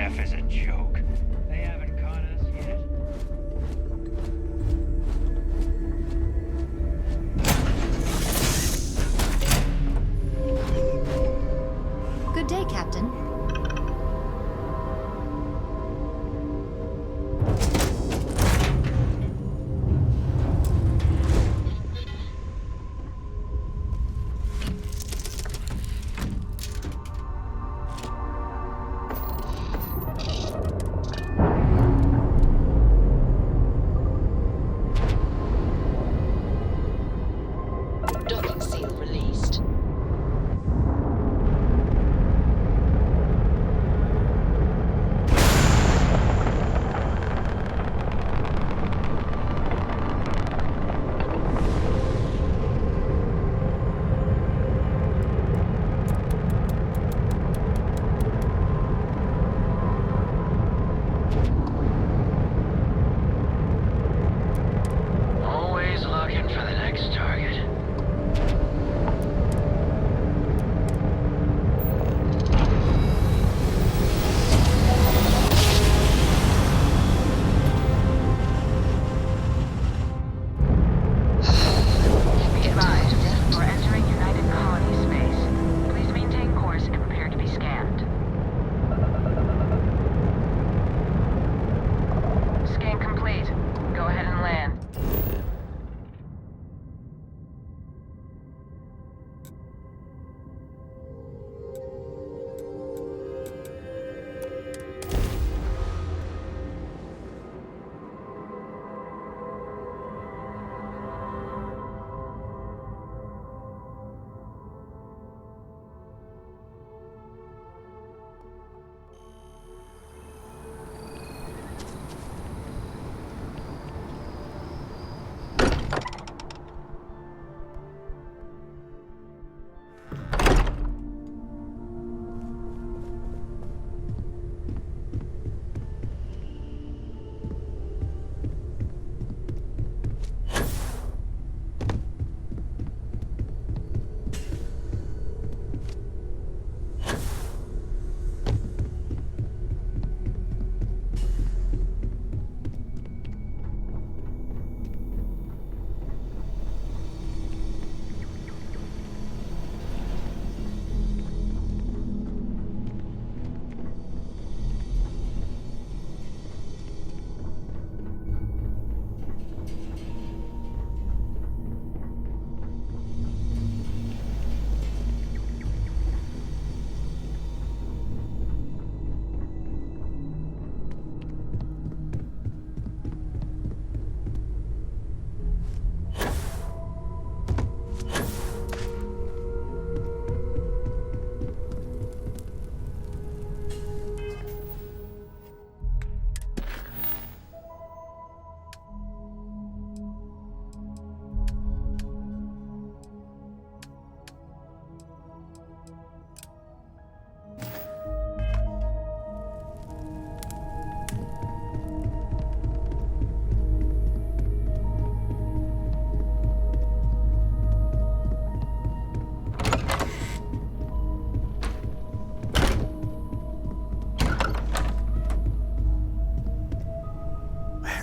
Jeff is a joke. They haven't caught us yet. Good day, Captain. Docking seal released. Always looking for the next target. Be advised, we're entering United Colony space. Please maintain course and prepare to be scanned. Scan complete. Go ahead and land.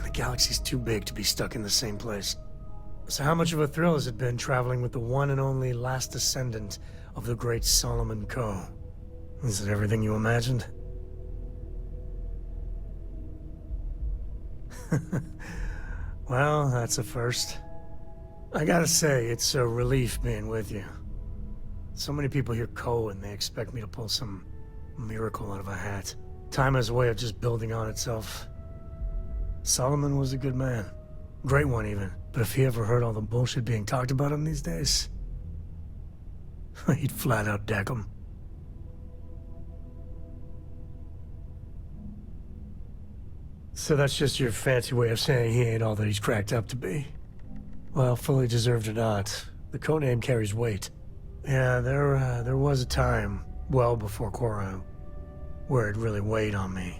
The galaxy's too big to be stuck in the same place. So how much of a thrill has it been traveling with the one and only last descendant of the great Solomon Coe? Is it everything you imagined? Well, that's a first. I gotta say, it's a relief being with you. So many people hear Coe and they expect me to pull some miracle out of a hat. Time has a way of just building on itself. Solomon was a good man. Great one, even. But if he ever heard all the bullshit being talked about him these days, he'd flat out deck him. So that's just your fancy way of saying he ain't all that he's cracked up to be. Well, fully deserved or not, the codename carries weight. Yeah, there was a time, well before Cora, where it really weighed on me.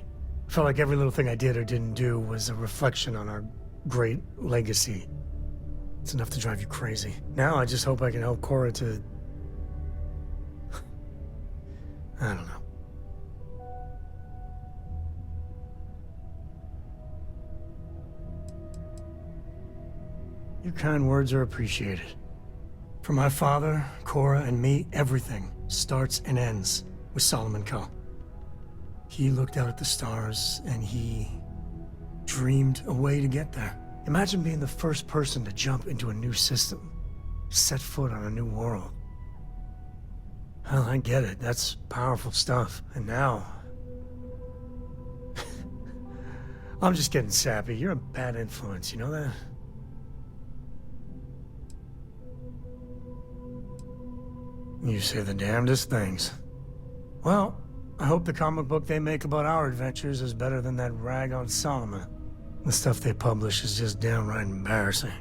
I felt like every little thing I did or didn't do was a reflection on our great legacy. It's enough to drive you crazy. Now I just hope I can help Cora to... I don't know. Your kind words are appreciated. For my father, Cora, and me, everything starts and ends with Solomon Kal. He looked out at the stars, and he dreamed a way to get there. Imagine being the first person to jump into a new system, set foot on a new world. Well, I get it. That's powerful stuff. And now... I'm just getting sappy. You're a bad influence, you know that? You say the damnedest things. Well, I hope the comic book they make about our adventures is better than that rag on Solomon. The stuff they publish is just downright embarrassing.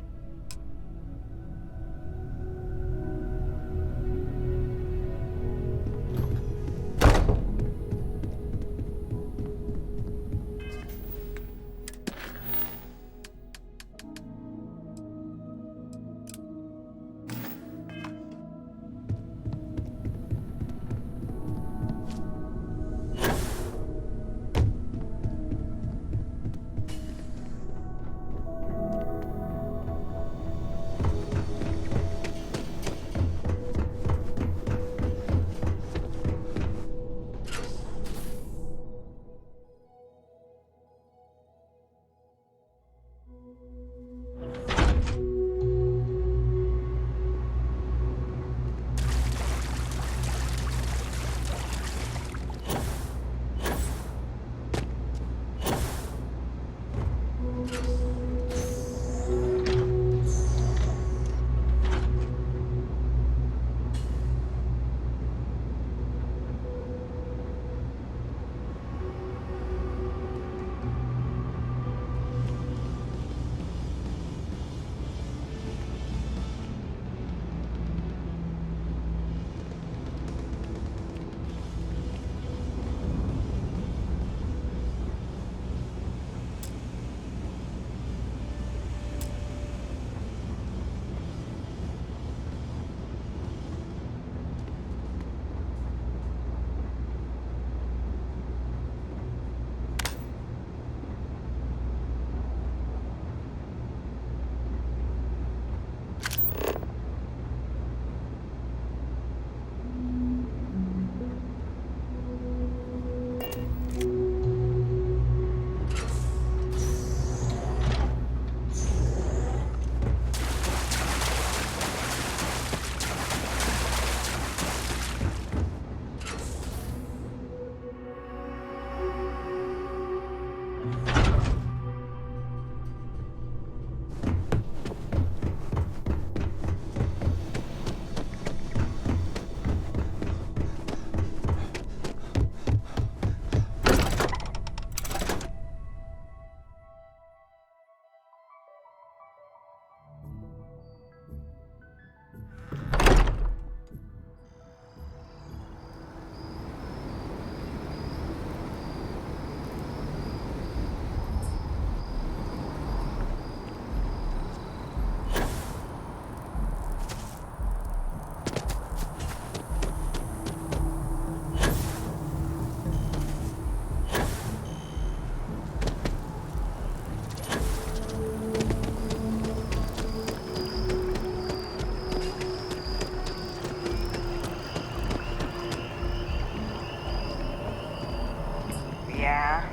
Yeah?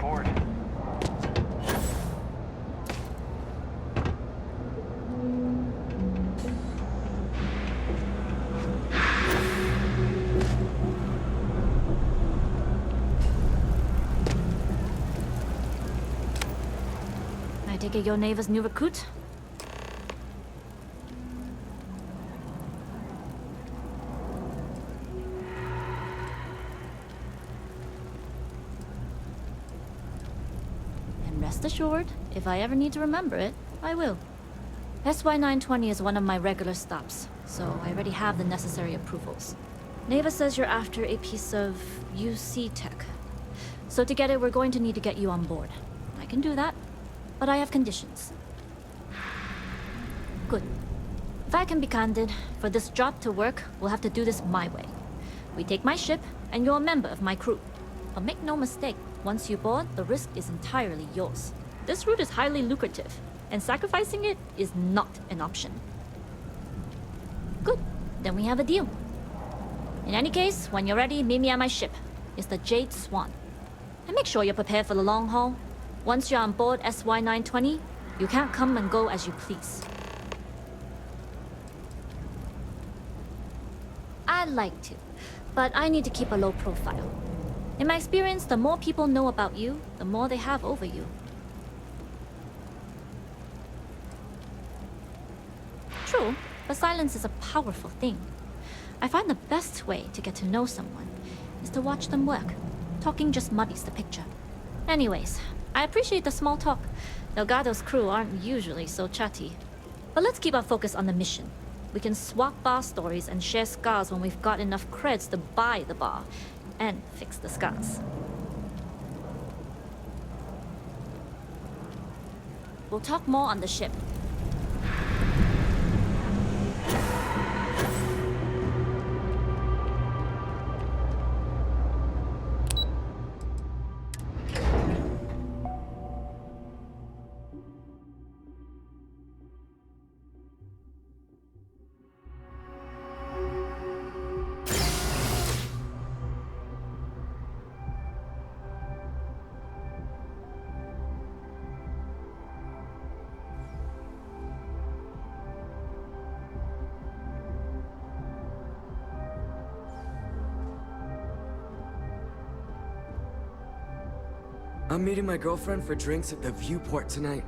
forward. I take it your neighbor's new recruit? And rest assured, if I ever need to remember it, I will. SY-920 is one of my regular stops, so I already have the necessary approvals. Neva says you're after a piece of UC tech. So to get it, we're going to need to get you on board. I can do that, but I have conditions. Good. If I can be candid, for this job to work, we'll have to do this my way. We take my ship, and you're a member of my crew. But make no mistake, once you board, the risk is entirely yours. This route is highly lucrative, and sacrificing it is not an option. Good. Then we have a deal. In any case, when you're ready, meet me at my ship. It's the Jade Swan. And make sure you're prepared for the long haul. Once you're on board SY-920, you can't come and go as you please. I'd like to, but I need to keep a low profile. In my experience, the more people know about you, the more they have over you. True, but silence is a powerful thing. I find the best way to get to know someone is to watch them work. Talking just muddies the picture. Anyways, I appreciate the small talk. Delgado's crew aren't usually so chatty. But let's keep our focus on the mission. We can swap bar stories and share scars when we've got enough creds to buy the bar and fix the scars. We'll talk more on the ship. I'm meeting my girlfriend for drinks at the Viewport tonight.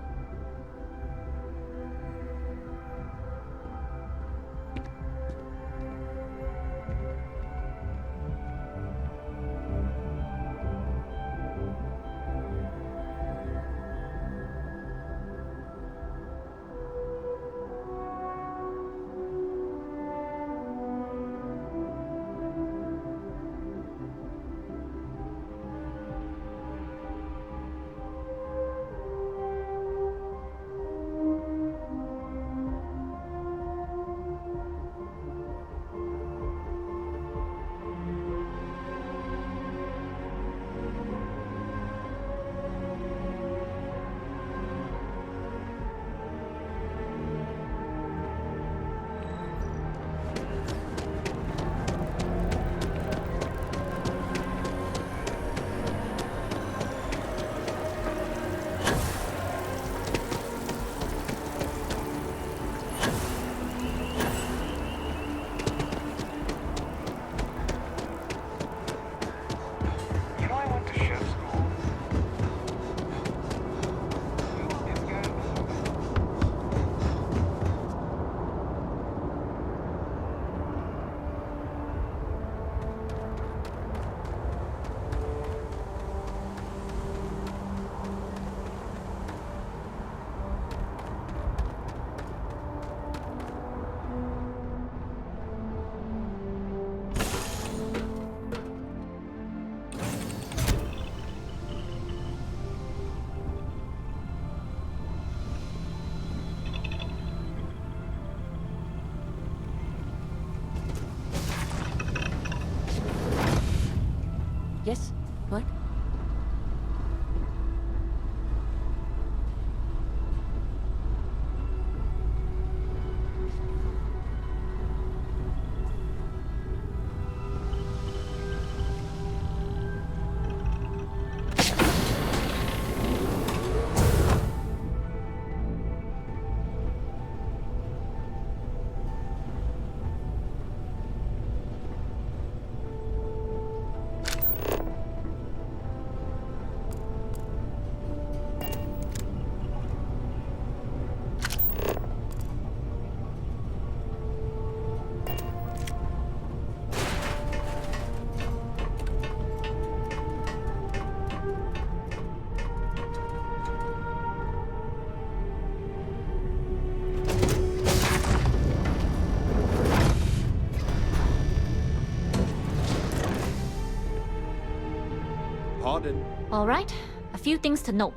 Captain. All right, a few things to note.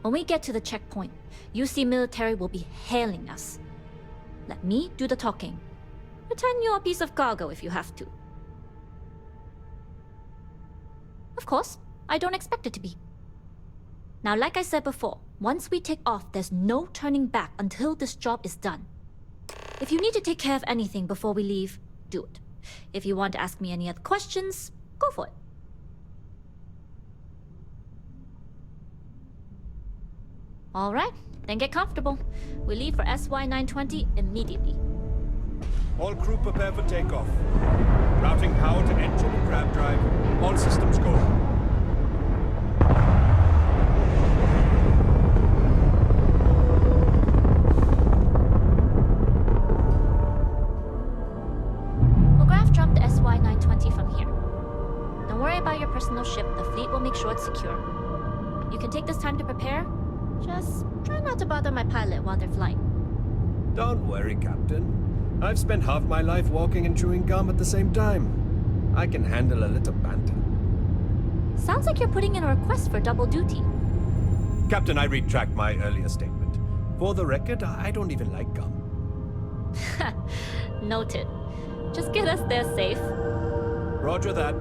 When we get to the checkpoint, UC military will be hailing us. Let me do the talking. Pretend you're a piece of cargo if you have to. Of course, I don't expect it to be. Now, like I said before, once we take off, there's no turning back until this job is done. If you need to take care of anything before we leave, do it. If you want to ask me any other questions, go for it. All right, then get comfortable. We leave for SY-920 immediately. All crew prepare for takeoff. Routing power to engine and crab drive. All systems go. We'll graph jump the SY-920 from here. Don't worry about your personal ship. The fleet will make sure it's secure. You can take this time to prepare. Just try not to bother my pilot while they're flying. Don't worry, Captain. I've spent half my life walking and chewing gum at the same time. I can handle a little banter. Sounds like you're putting in a request for double duty. Captain, I retract my earlier statement. For the record, I don't even like gum. Noted. Just get us there safe. Roger that.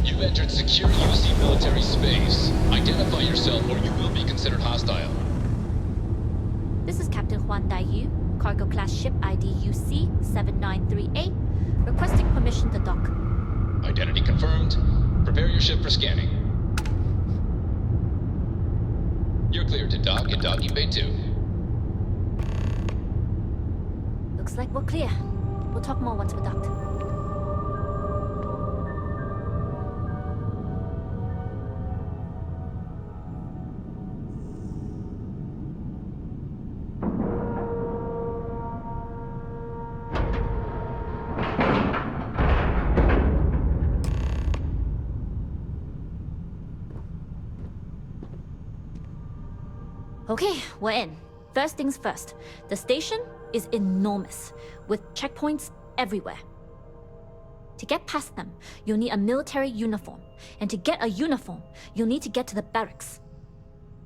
You've entered secure UC military space. Identify yourself or you will be considered hostile. This is Captain Huan Daiyu, cargo class ship ID UC-793A, requesting permission to dock. Identity confirmed. Prepare your ship for scanning. You're cleared to dock in docking bay 2. Looks like we're clear. We'll talk more once we're docked. Okay, we're in. First things first. The station is enormous, with checkpoints everywhere. To get past them, you'll need a military uniform. And to get a uniform, you'll need to get to the barracks.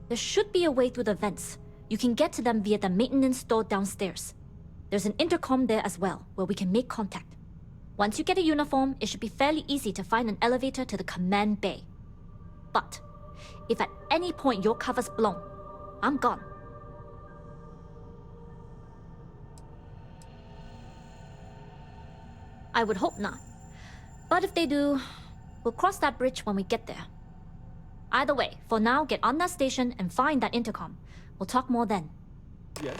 There should be a way through the vents. You can get to them via the maintenance store downstairs. There's an intercom there as well, where we can make contact. Once you get a uniform, it should be fairly easy to find an elevator to the command bay. But if at any point your cover's blown, I'm gone. I would hope not. But if they do, we'll cross that bridge when we get there. Either way, for now, get on that station and find that intercom. We'll talk more then. Yes.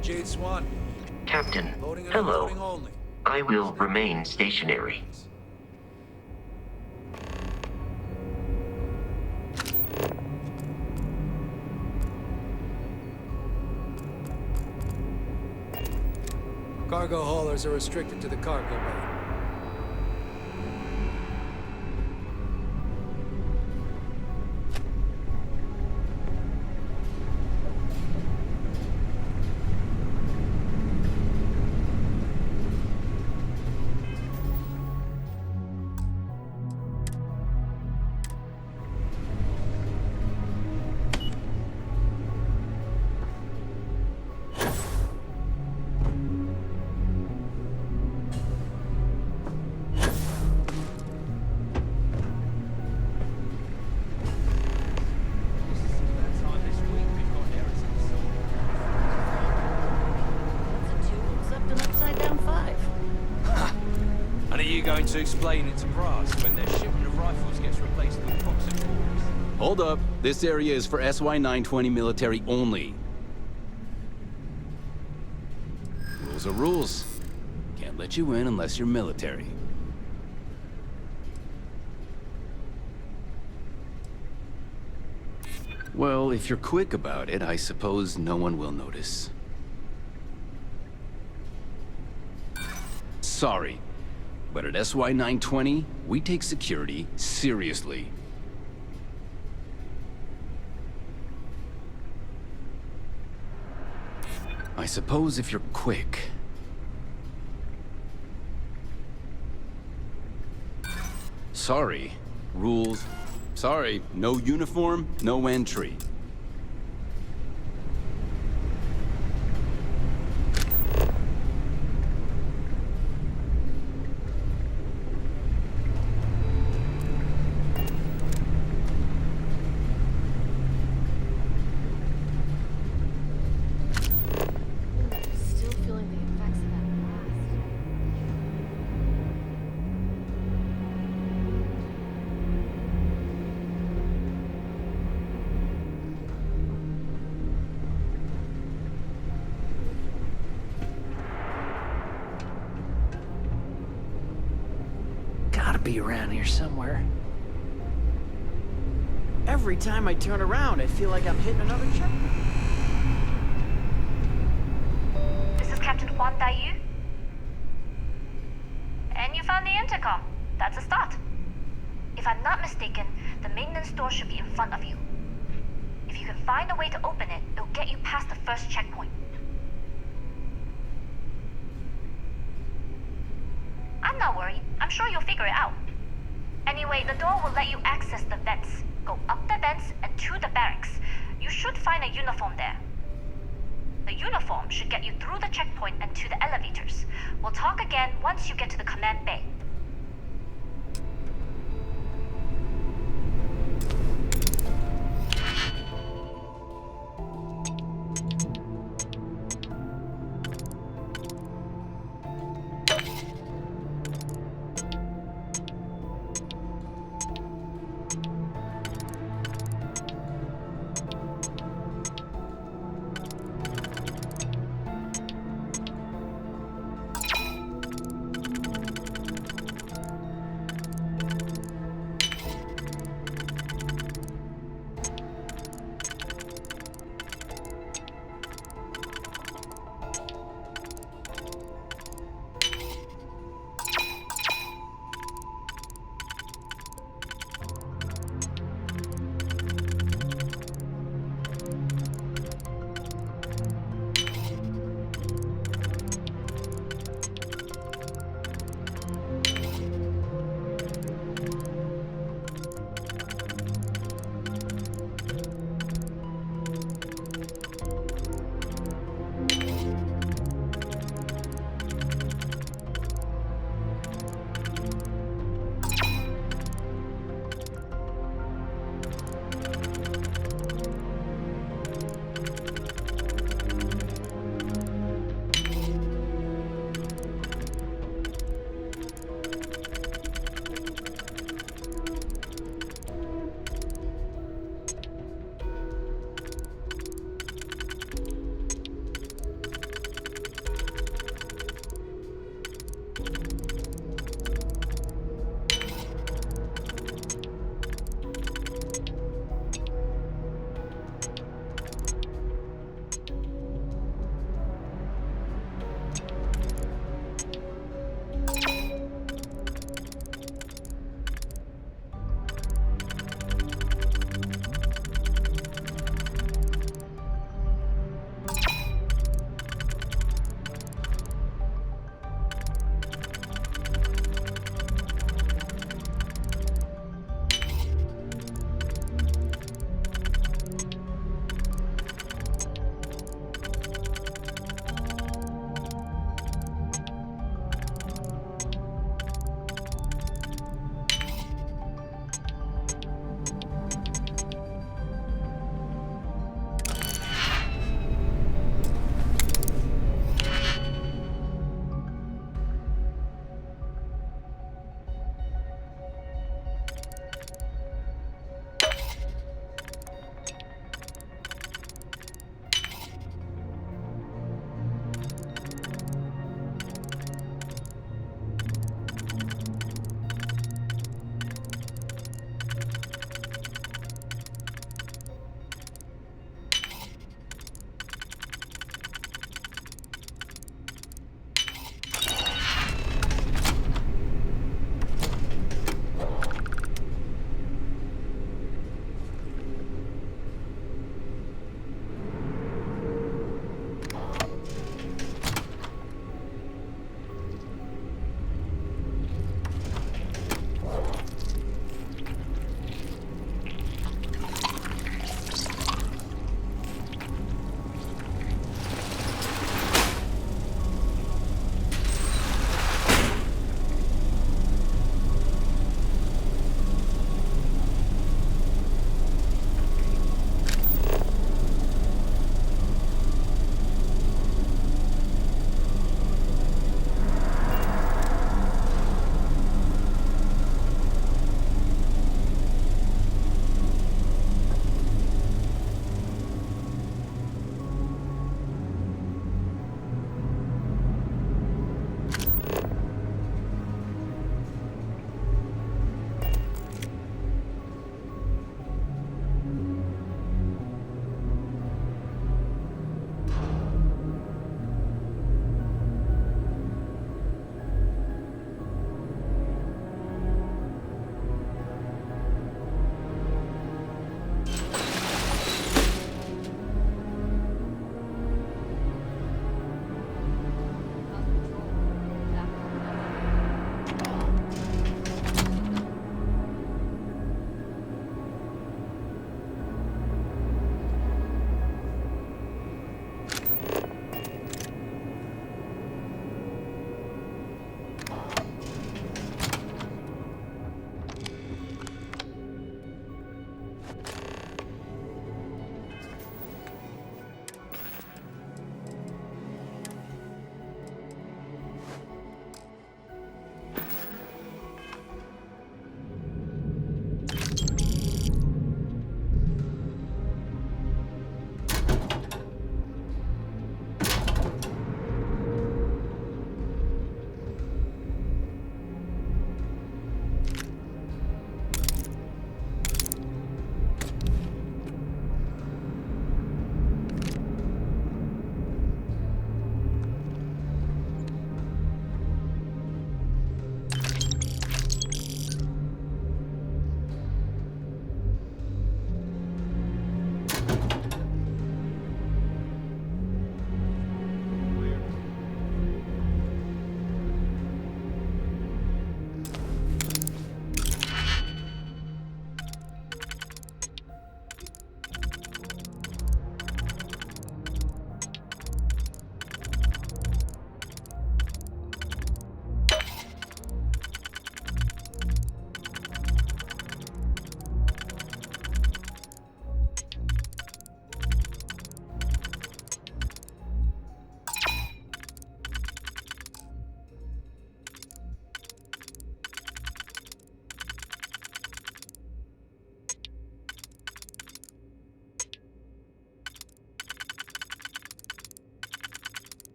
Jade Swan. Captain, Loading and hello. unloading only. I will remain stationary. Cargo haulers are restricted to the cargo bay. to explain it to brass when their shipment of rifles gets replaced with popsicles. Hold up. This area is for SY-920 military only. Rules are rules. Can't let you in unless you're military. Well, if you're quick about it, I suppose no one will notice. Sorry, but at SY-920, we take security seriously. I suppose if you're quick. Sorry, rules. Sorry, no uniform, no entry. Still feeling the effects of that blast. Gotta be around here somewhere. Every time I turn around, I feel like I'm hitting another checkpoint. This is Captain Huan Daiyu. And you found the intercom. That's a start. If I'm not mistaken, the maintenance door should be in front of you. If you can find a way to open it, it'll get you past the first checkpoint. I'm not worried. I'm sure you'll figure it out. Anyway, the door will let you access the vents. Go up the vents and to the barracks. You should find a uniform there. The uniform should get you through the checkpoint and to the elevators. We'll talk again once you get to the command bay.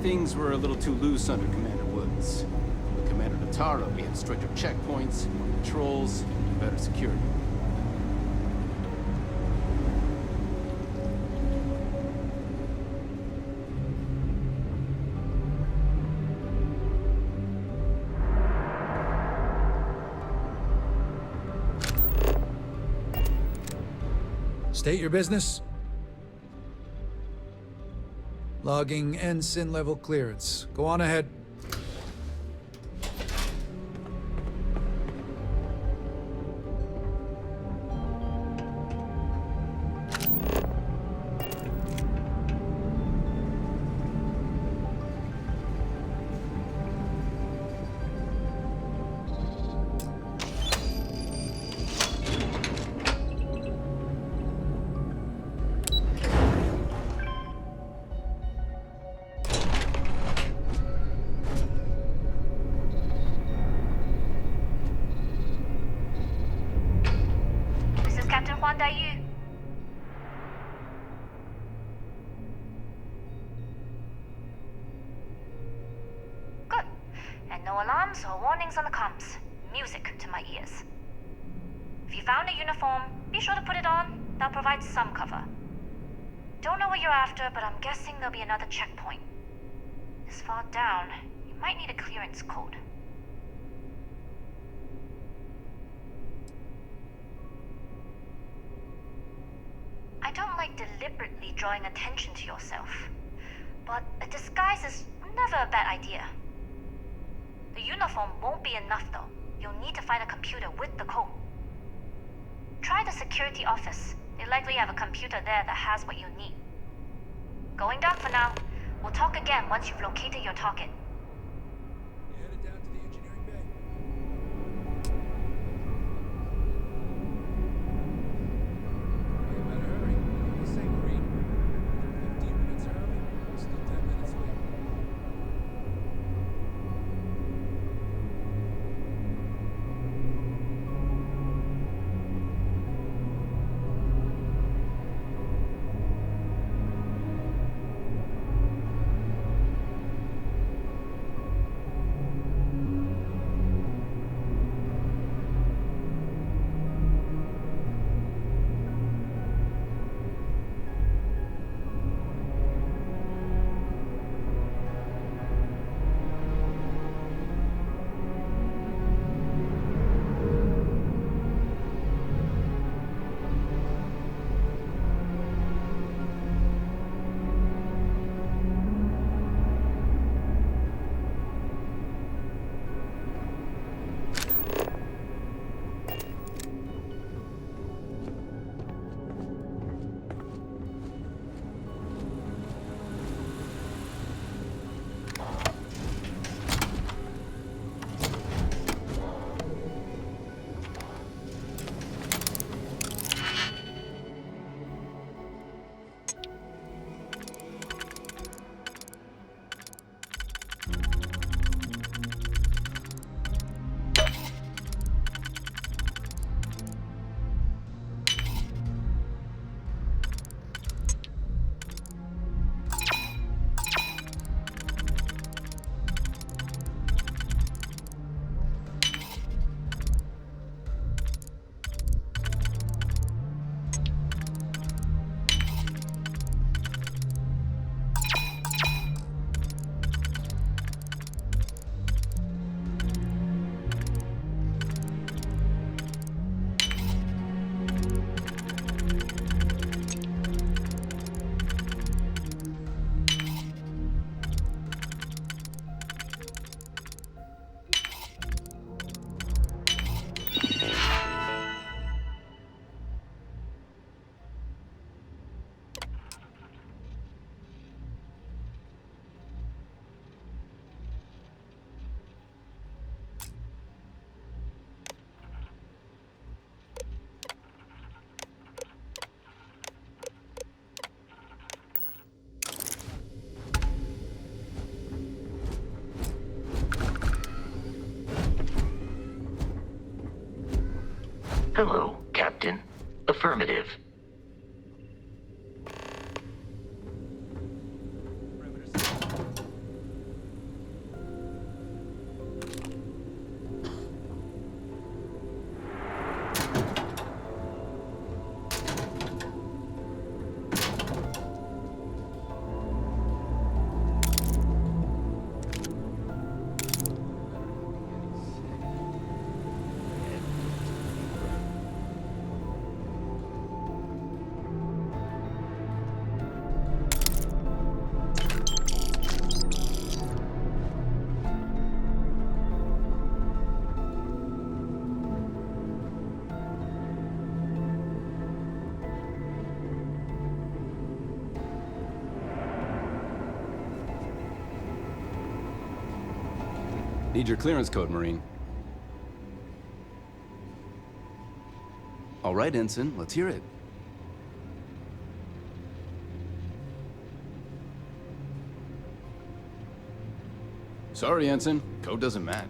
Things were a little too loose under Commander Woods. With Commander Natara, we had stricter checkpoints, more patrols, and better security. State your business. Logging ensign level clearance. Go on ahead. This is Captain Huang Daiyu. Good. And no alarms or warnings on the comms. Music to my ears. If you found a uniform, be sure to put it on. That'll provide some cover. Don't know what you're after, but I'm guessing there'll be another checkpoint. This far down, you might need a clearance code. I don't like deliberately drawing attention to yourself, but a disguise is never a bad idea. The uniform won't be enough though. You'll need to find a computer with the code. Try the security office. They likely have a computer there that has what you need. Going down for now. We'll talk again once you've located your target. Headed down to the engineering bay. You better hurry. This ain't green. 15 minutes early. Still 10 minutes late. Hello, Captain. Affirmative. Need your clearance code, Marine. All right, Ensign, let's hear it. Sorry, Ensign. Code doesn't match.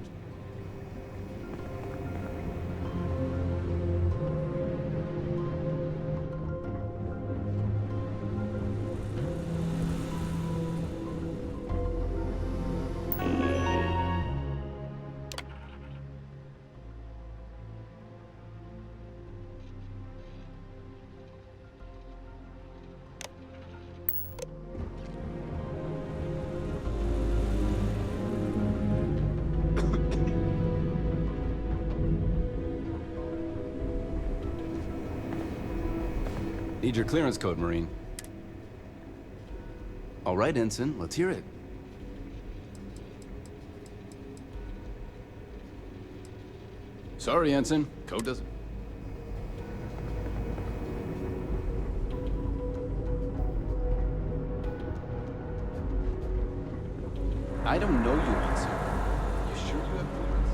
Need your clearance code, Marine. All right, Ensign, let's hear it. Sorry, Ensign. Code doesn't... I don't know you, Ensign. You sure you have clearance?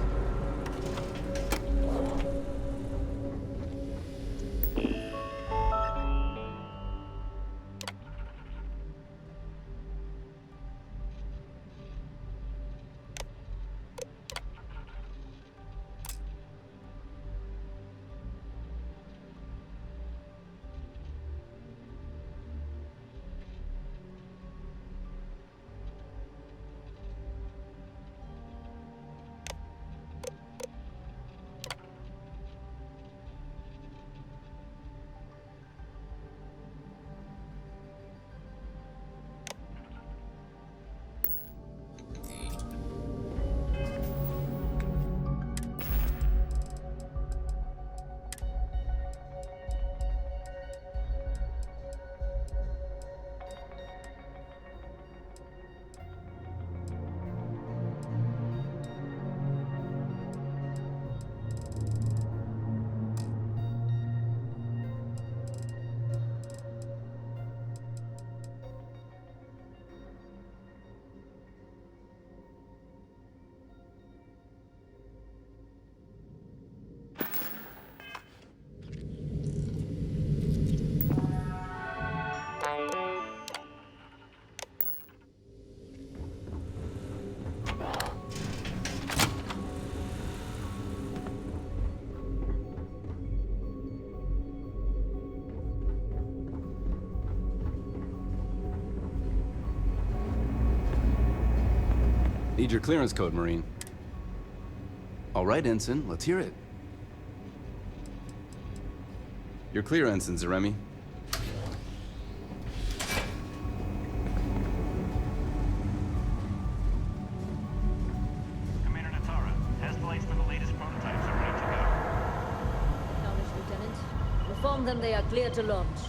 Need your clearance code, Marine. All right, Ensign, let's hear it. You're clear, Ensign Zaremi. Commander Natara, test flights for the latest prototypes are ready to go. Acknowledged, Lieutenant. Inform them they are clear to launch.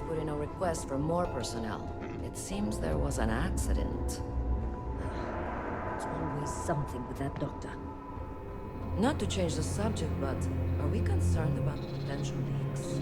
put in a request for more personnel. It seems there was an accident. There's always something with that doctor. Not to change the subject, but are we concerned about potential leaks?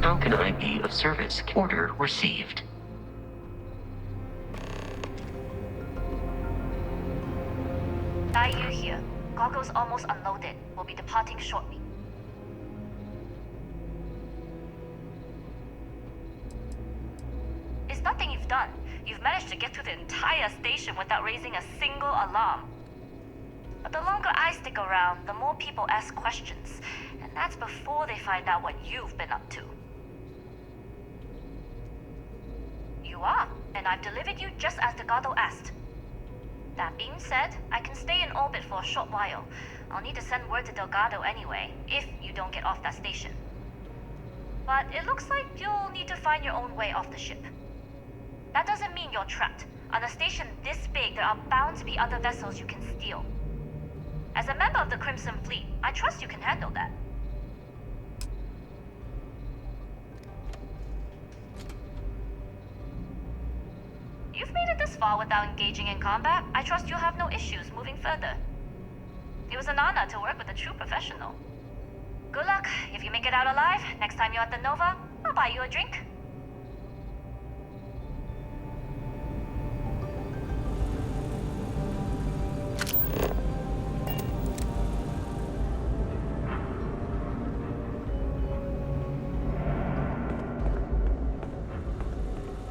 How can I be of service? Order received. Dai Yu here. Goggles almost unloaded. We'll be departing shortly. It's nothing you've done. You've managed to get through the entire station without raising a single alarm. But the longer I stick around, the more people ask questions. And that's before they find out what you've been up to. You are, and I've delivered you just as Delgado asked. That being said, I can stay in orbit for a short while. I'll need to send word to Delgado anyway, if you don't get off that station. But it looks like you'll need to find your own way off the ship. That doesn't mean you're trapped. On a station this big, there are bound to be other vessels you can steal. As a member of the Crimson Fleet, I trust you can handle that. You've made it this far without engaging in combat. I trust you'll have no issues moving further. It was an honor to work with a true professional. Good luck. If you make it out alive, next time you're at the Nova, I'll buy you a drink.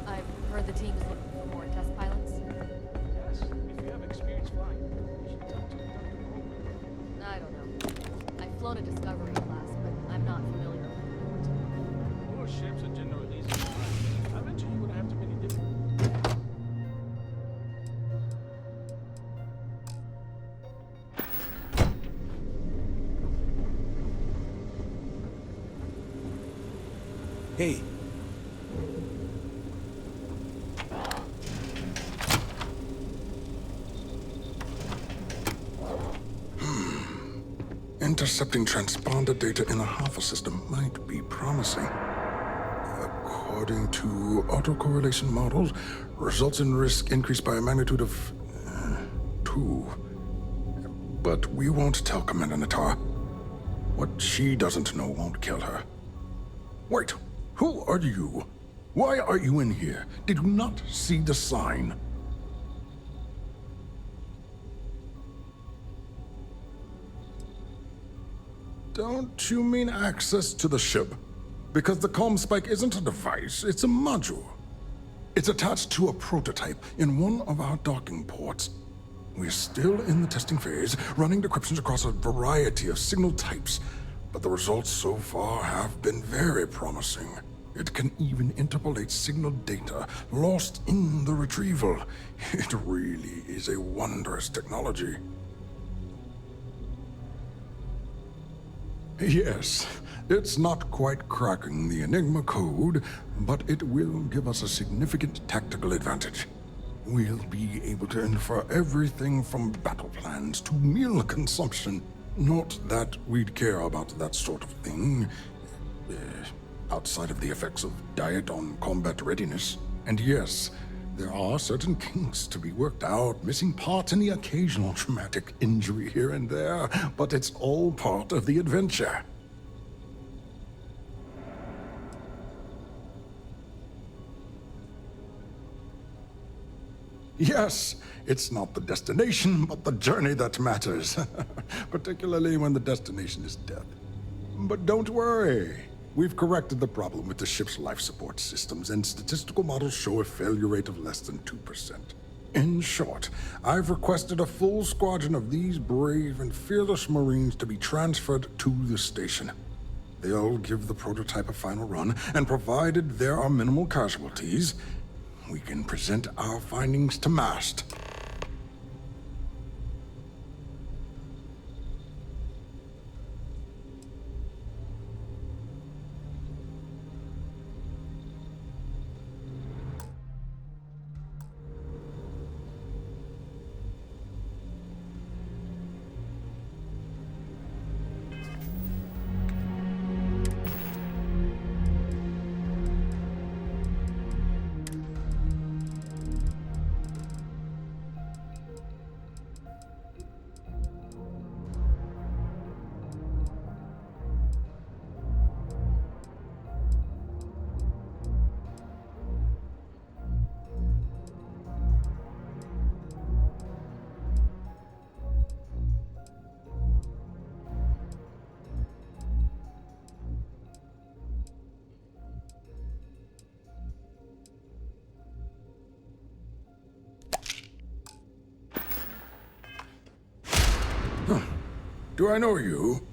I've heard the team is looking for more test pilots. Yes, if you have experience flying, you should talk to me about the program. I don't know. I've flown a Discovery class, but I'm not familiar with it. More ships are generally easy to fly. I bet you wouldn't have too many different. Hey. Intercepting transponder data in the Alpha system might be promising. According to autocorrelation models, results in risk increased by a magnitude of 2. But we won't tell Commander Natar. What she doesn't know won't kill her. Wait, who are you? Why are you in here? Did you not see the sign? Don't you mean access to the ship? Because the comm spike isn't a device, it's a module. It's attached to a prototype in one of our docking ports. We're still in the testing phase, running decryptions across a variety of signal types, but the results so far have been very promising. It can even interpolate signal data lost in the retrieval. It really is a wondrous technology. Yes, it's not quite cracking the Enigma code, but it will give us a significant tactical advantage. We'll be able to infer everything from battle plans to meal consumption. Not that we'd care about that sort of thing, outside of the effects of diet on combat readiness. And yes, there are certain kinks to be worked out, missing parts and the occasional traumatic injury here and there, but it's all part of the adventure. Yes, it's not the destination, but the journey that matters, particularly when the destination is death. But don't worry. We've corrected the problem with the ship's life support systems, and statistical models show a failure rate of less than 2%. In short, I've requested a full squadron of these brave and fearless Marines to be transferred to the station. They'll give the prototype a final run, and provided there are minimal casualties, we can present our findings to Mast. Do I know you?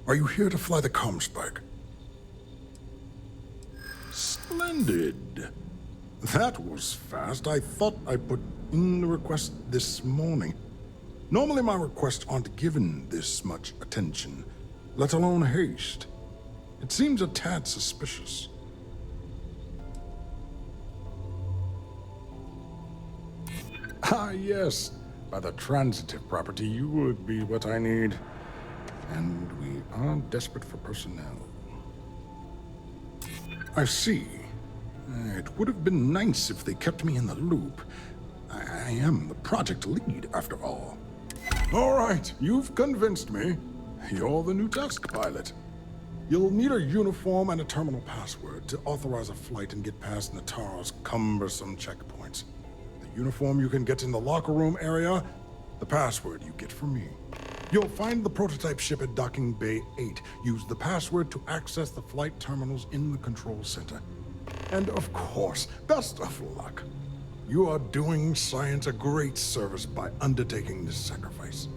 Are you here to fly the Comspike? Splendid. That was fast. I thought I put in the request this morning. Normally my requests aren't given this much attention, let alone haste. It seems a tad suspicious. Ah, yes. By the transitive property, you would be what I need. And we are desperate for personnel. I see. It would have been nice if they kept me in the loop. I am the project lead, after all. All right, you've convinced me. You're the new test pilot. You'll need a uniform and a terminal password to authorize a flight and get past Nataro's cumbersome checkpoints. The uniform you can get in the locker room area, the password you get from me. You'll find the prototype ship at Docking Bay 8. Use the password to access the flight terminals in the control center. And of course, best of luck. You are doing science a great service by undertaking this sacrifice.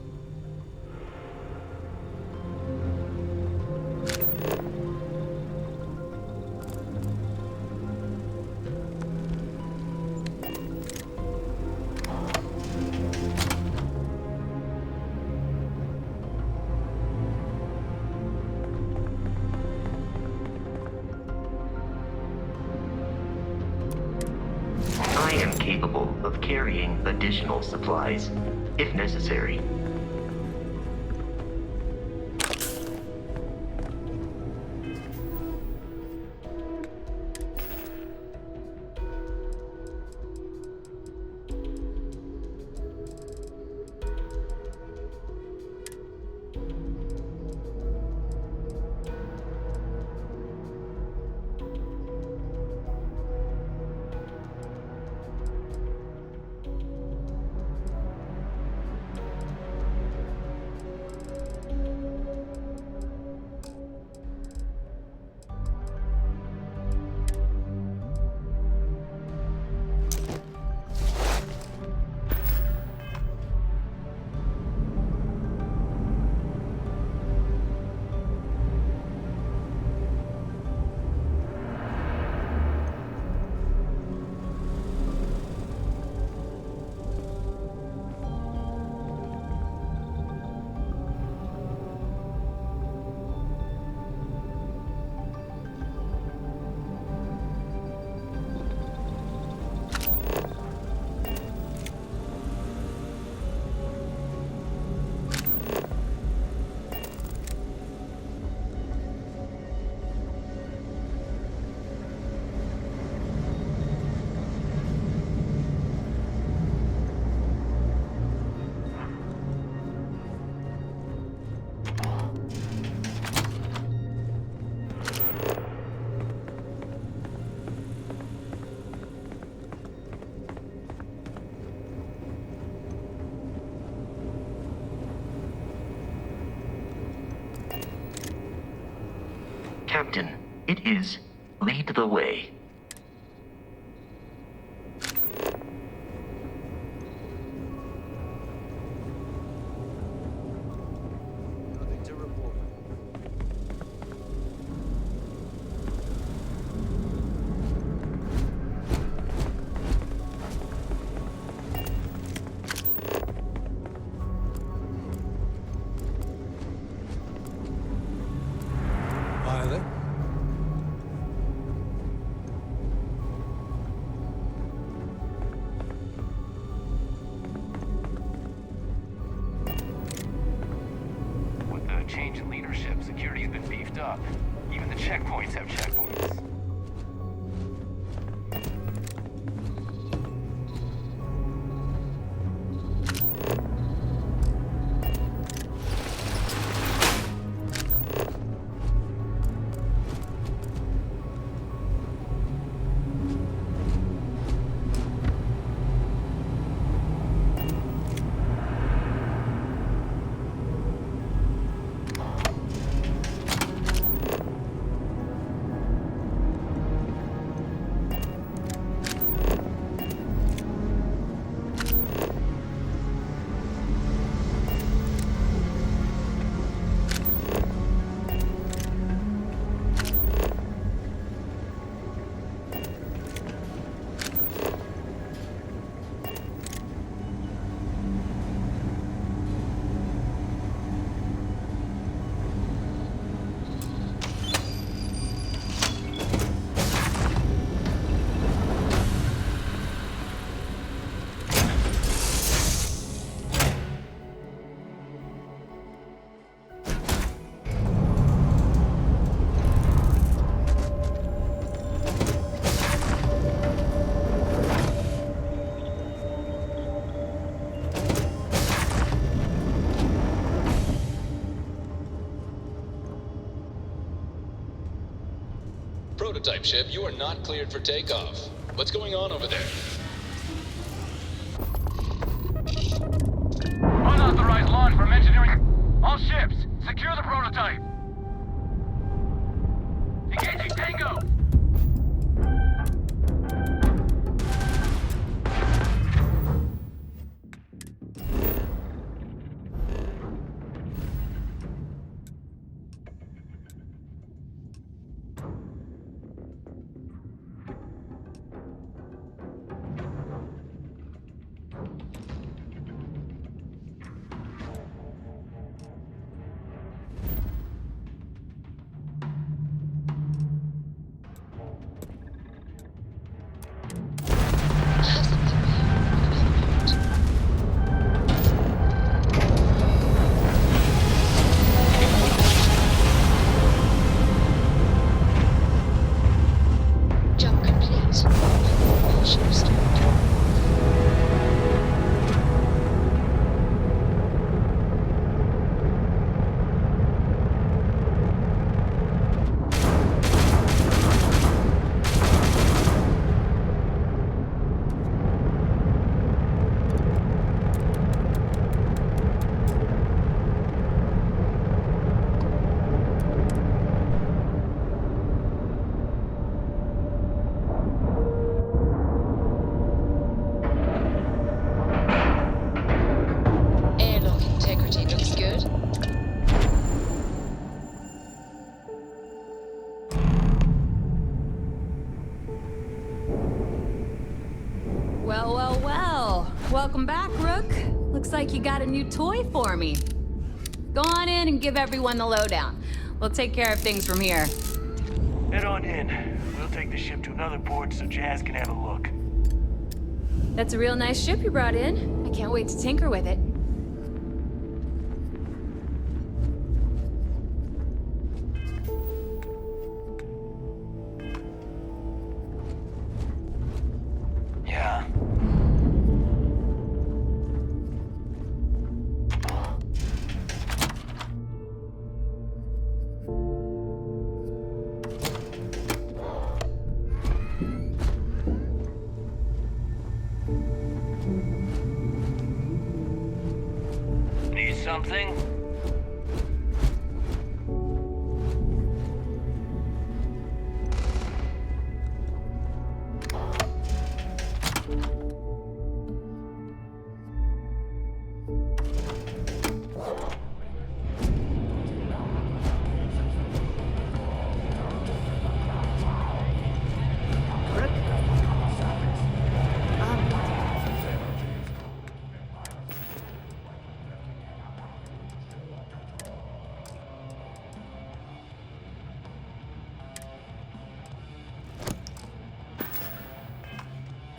I am capable of carrying additional supplies, if necessary. Captain, it is. Lead the way. Nothing to report. Pilot? With the change in leadership, security's been beefed up. Even the checkpoints have checkpoints. Prototype ship, you are not cleared for takeoff. What's going on over there? Unauthorized launch from engineering. All ships, secure the prototype. Engaging Tango. Jump complete. Motion restored. Airlock integrity looks good. Well, well, well. Welcome back, Rook. Looks like you got a new toy for me. Go on in and give everyone the lowdown. We'll take care of things from here. Head on in. We'll take the ship to another port so Jazz can have a look. That's a real nice ship you brought in. I can't wait to tinker with it. Yeah. Need something?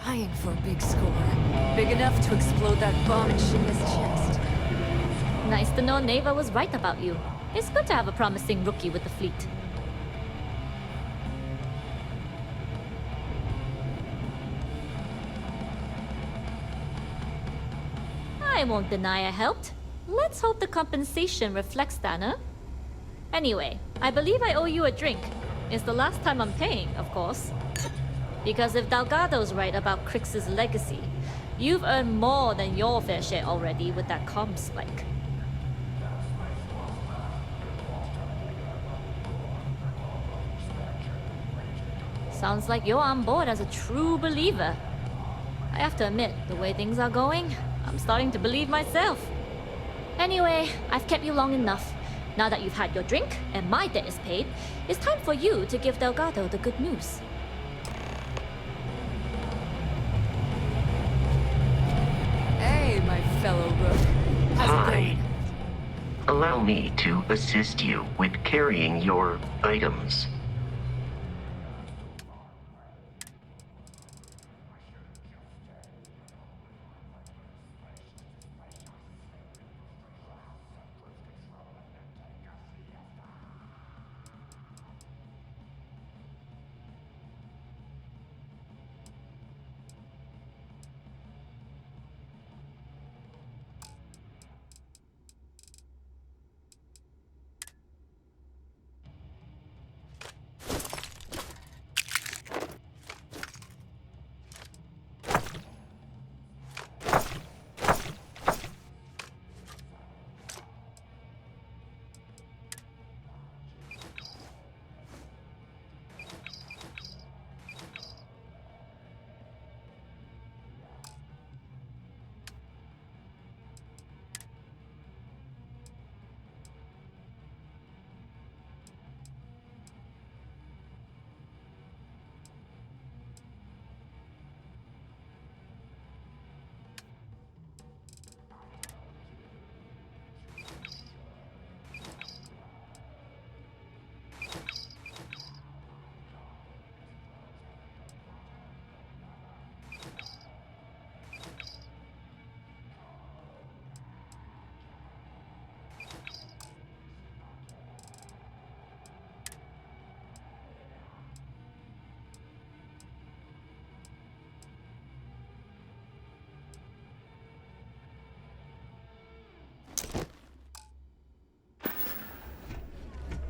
Eyeing for a big score. Big enough to explode that bomb in Shinya's chest. Nice to know Neva was right about you. It's good to have a promising rookie with the fleet. I won't deny I helped. Let's hope the compensation reflects that, huh? Anyway, I believe I owe you a drink. It's the last time I'm paying, of course. Because if Delgado's right about Crix's legacy, you've earned more than your fair share already with that comm spike. Sounds like you're on board as a true believer. I have to admit, the way things are going, I'm starting to believe myself. Anyway, I've kept you long enough. Now that you've had your drink and my debt is paid, it's time for you to give Delgado the good news. Hey, my fellow Rook. How's it going? Allow me to assist you with carrying your items.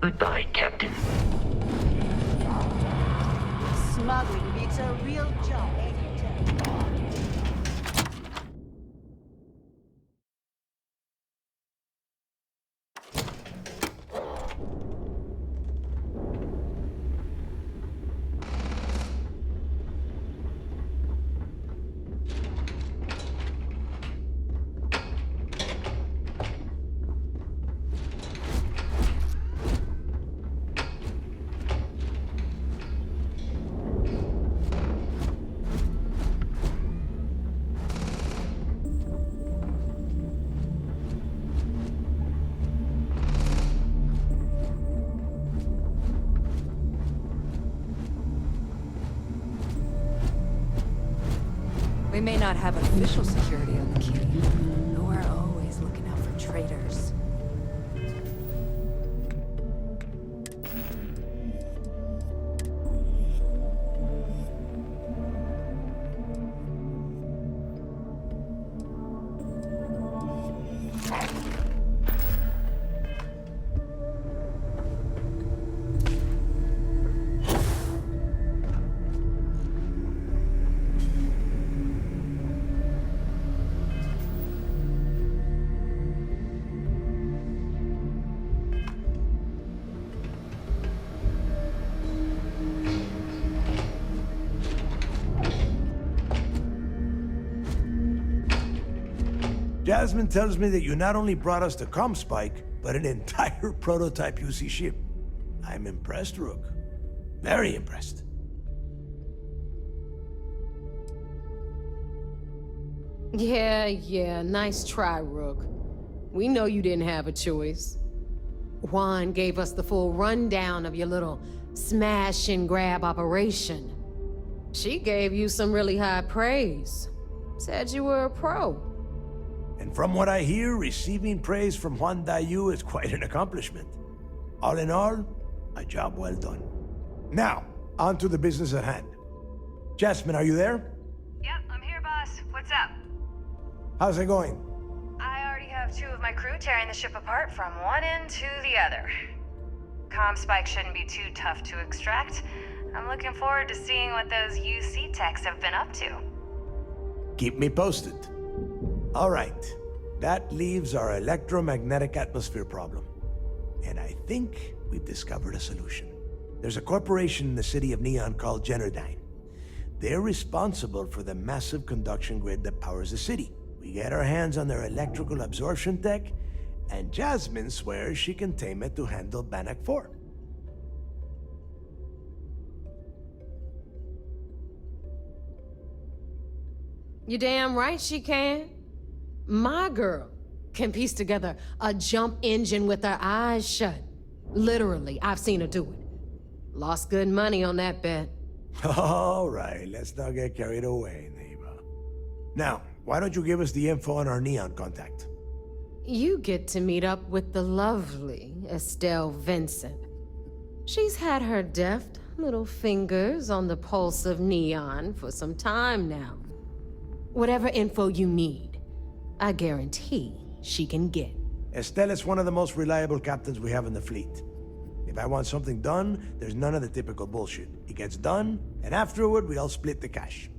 Goodbye, Captain. Smuggling beats a real job, ain't it? We may not have official security on the key, but we're always looking out for traitors. Jasmine tells me that you not only brought us the Spike, but an entire prototype UC ship. I'm impressed, Rook. Very impressed. Yeah, nice try, Rook. We know you didn't have a choice. Juan gave us the full rundown of your little smash and grab operation. She gave you some really high praise. Said you were a pro. And from what I hear, receiving praise from Juan Dayu is quite an accomplishment. All in all, a job well done. Now, on to the business at hand. Jasmine, are you there? Yep, I'm here, boss. What's up? How's it going? I already have 2 of my crew tearing the ship apart from one end to the other. Spike shouldn't be too tough to extract. I'm looking forward to seeing what those UC techs have been up to. Keep me posted. All right, that leaves our electromagnetic atmosphere problem. And I think we've discovered a solution. There's a corporation in the city of Neon called Generdyne. They're responsible for the massive conduction grid that powers the city. We get our hands on their electrical absorption tech, and Jasmine swears she can tame it to handle Bannock 4. You damn right she can. My girl can piece together a jump engine with her eyes shut. Literally, I've seen her do it. Lost good money on that bet. All right, let's not get carried away, neighbor. Now, why don't you give us the info on our Neon contact? You get to meet up with the lovely Estelle Vincent. She's had her deft little fingers on the pulse of Neon for some time now. Whatever info you need, I guarantee she can get. Estelle is one of the most reliable captains we have in the fleet. If I want something done, there's none of the typical bullshit. It gets done, and afterward, we all split the cash.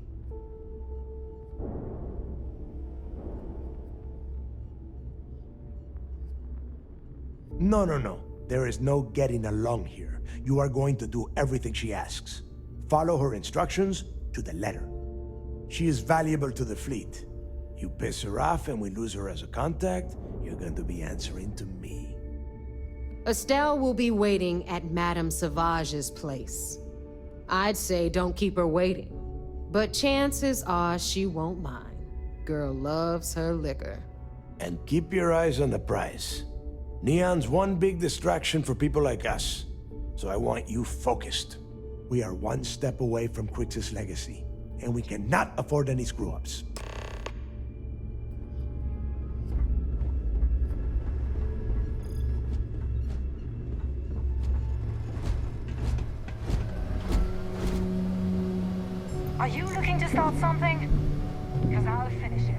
No. There is no getting along here. You are going to do everything she asks. Follow her instructions to the letter. She is valuable to the fleet. You piss her off and we lose her as a contact, you're going to be answering to me. Estelle will be waiting at Madame Sauvage's place. I'd say don't keep her waiting, but chances are she won't mind. Girl loves her liquor. And keep your eyes on the prize. Neon's one big distraction for people like us, so I want you focused. We are one step away from Crix's legacy, and we cannot afford any screw-ups. Are you looking to start something? Because I'll finish it.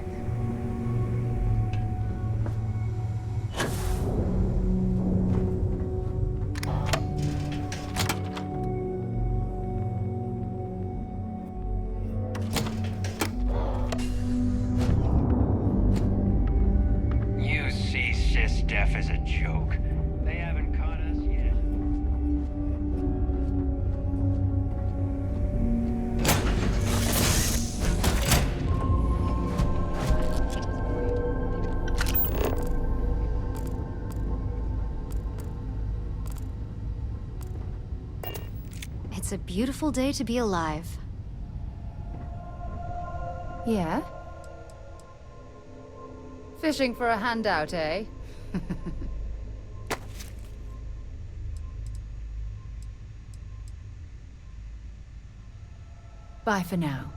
It's a beautiful day to be alive. Yeah? Fishing for a handout, eh? Bye for now.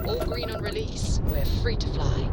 All green on release. We're free to fly.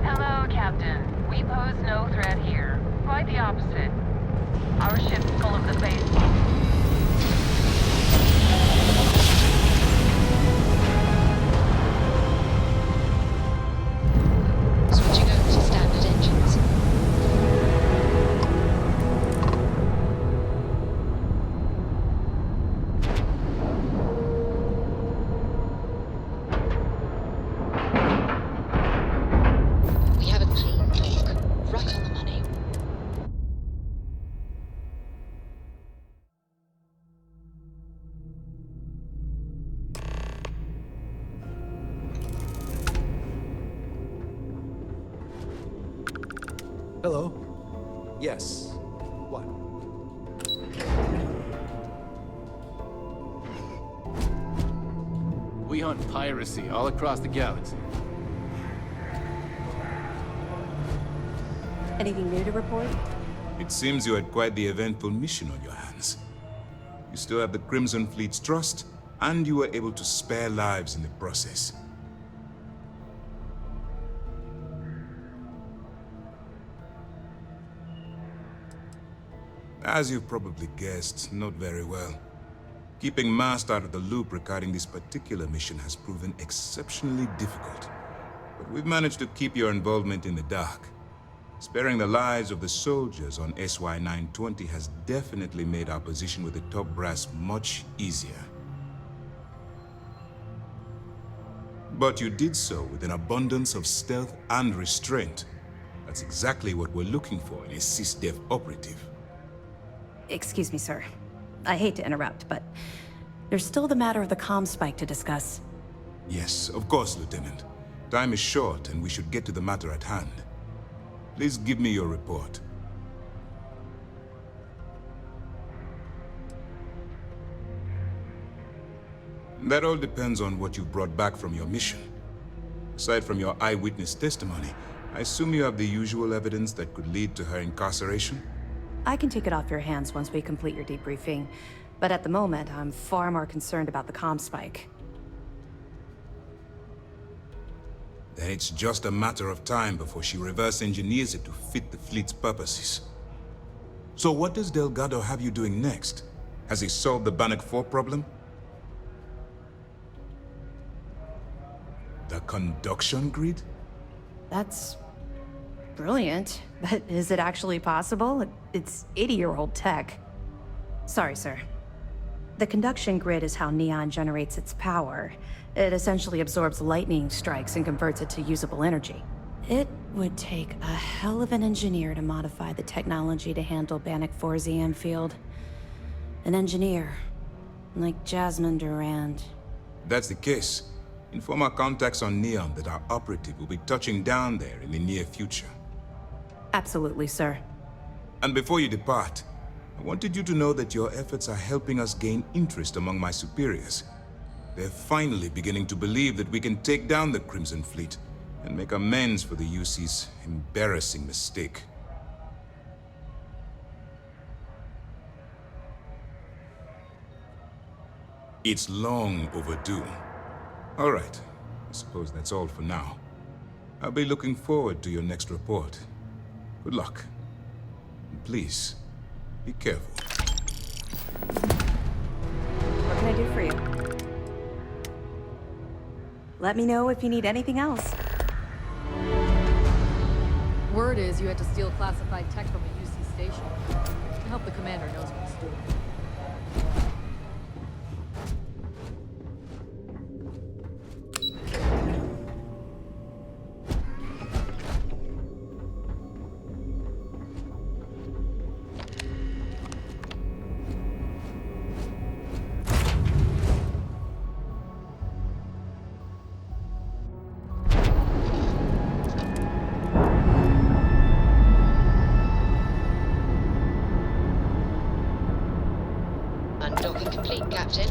Hello, Captain. We pose no threat here. Quite the opposite. Our ship's full of the faithful. Switching over to standard engines. We have a clean dock, right on the money. Hello? Yes. What? We hunt piracy all across the galaxy. Anything new to report? It seems you had quite the eventful mission on your hands. You still have the Crimson Fleet's trust, and you were able to spare lives in the process. As you've probably guessed, not very well. Keeping Mast out of the loop regarding this particular mission has proven exceptionally difficult. But we've managed to keep your involvement in the dark. Sparing the lives of the soldiers on SY-920 has definitely made our position with the top brass much easier. But you did so with an abundance of stealth and restraint. That's exactly what we're looking for in a SysDef operative. Excuse me, sir. I hate to interrupt, but there's still the matter of the comm spike to discuss. Yes, of course, Lieutenant. Time is short, and we should get to the matter at hand. Please give me your report. That all depends on what you brought back from your mission. Aside from your eyewitness testimony, I assume you have the usual evidence that could lead to her incarceration? I can take it off your hands once we complete your debriefing, but at the moment, I'm far more concerned about the comm spike. Then it's just a matter of time before she reverse engineers it to fit the fleet's purposes. So what does Delgado have you doing next? Has he solved the Bannock 4 problem? The conduction grid? That's brilliant, but is it actually possible? It's 80-year-old tech. Sorry, sir. The conduction grid is how Neon generates its power. It essentially absorbs lightning strikes and converts it to usable energy. It would take a hell of an engineer to modify the technology to handle Bannock 4's EM field. An engineer, like Jasmine Durand. That's the case. Inform our contacts on Neon that our operative will be touching down there in the near future. Absolutely, sir. And before you depart, I wanted you to know that your efforts are helping us gain interest among my superiors. They're finally beginning to believe that we can take down the Crimson Fleet and make amends for the UC's embarrassing mistake. It's long overdue. All right, I suppose that's all for now. I'll be looking forward to your next report. Good luck. And please, be careful. What can I do for you? Let me know if you need anything else. Word is you had to steal classified tech from a UC station. I hope the commander knows what he's doing. Undocking complete, Captain.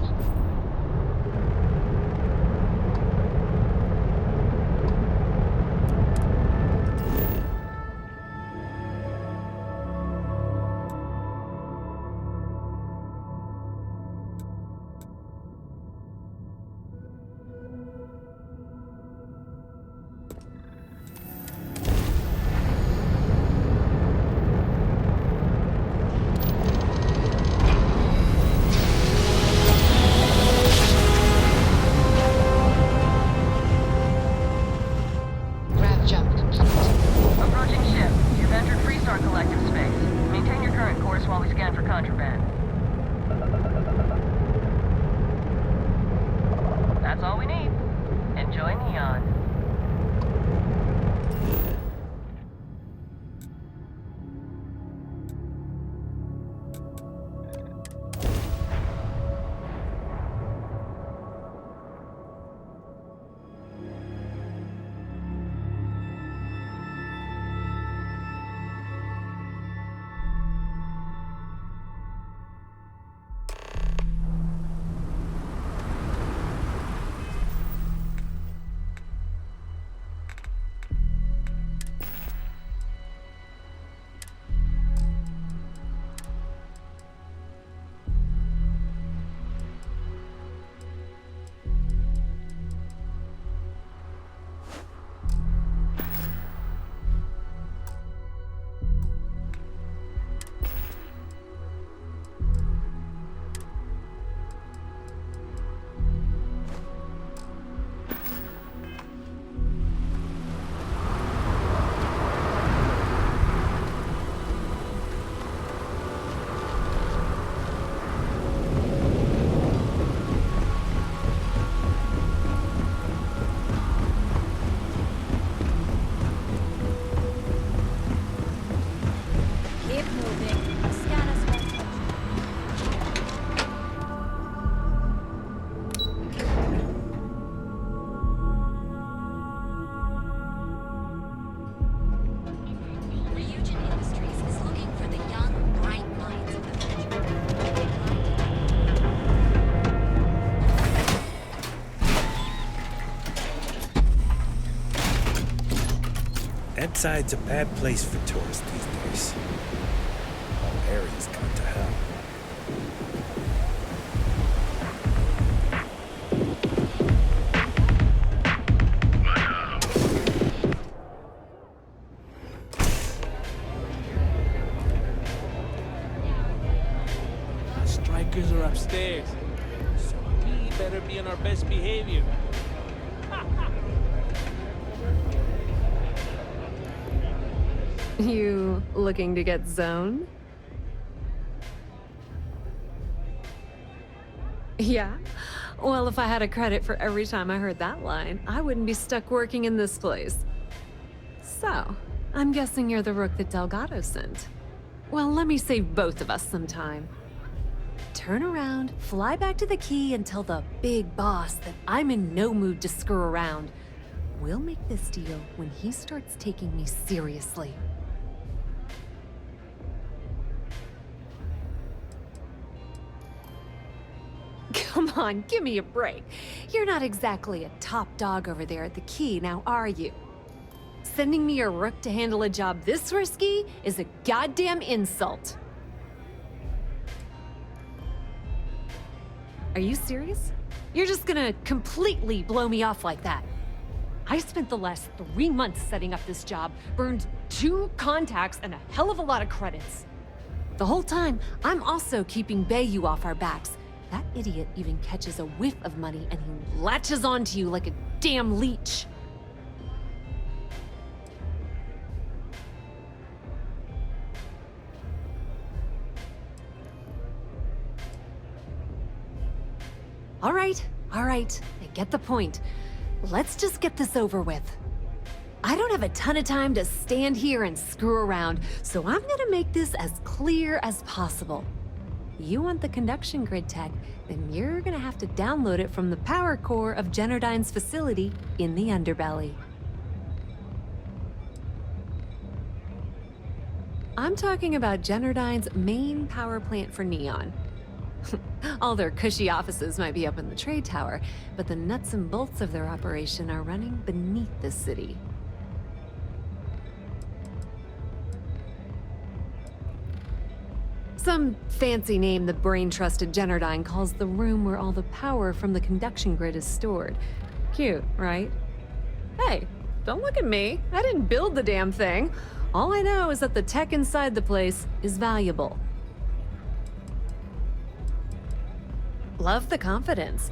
Side's a bad place for tourists these days. Whole area's gone to hell. Strikers stairs. So we better be on our best behavior. You looking to get zoned? Yeah? Well, if I had a credit for every time I heard that line, I wouldn't be stuck working in this place. So, I'm guessing you're the rook that Delgado sent. Well, let me save both of us some time. Turn around, fly back to the key, and tell the big boss that I'm in no mood to screw around. We'll make this deal when he starts taking me seriously. Come on, give me a break. You're not exactly a top dog over there at the key, now are you? Sending me a rook to handle a job this risky is a goddamn insult. Are you serious? You're just gonna completely blow me off like that? I spent the last 3 months setting up this job, burned 2 contacts and a hell of a lot of credits. The whole time, I'm also keeping Bayou off our backs. That idiot even catches a whiff of money and he latches onto you like a damn leech. All right, I get the point. Let's just get this over with. I don't have a ton of time to stand here and screw around, so I'm gonna make this as clear as possible. You want the conduction grid tech, then you're gonna have to download it from the power core of Generdyne's facility in the underbelly. I'm talking about Generdyne's main power plant for Neon. All their cushy offices might be up in the trade tower, but the nuts and bolts of their operation are running beneath the city. Some fancy name the brain-trusted Generdyne calls the room where all the power from the conduction grid is stored. Cute, right? Hey, don't look at me. I didn't build the damn thing. All I know is that the tech inside the place is valuable. Love the confidence.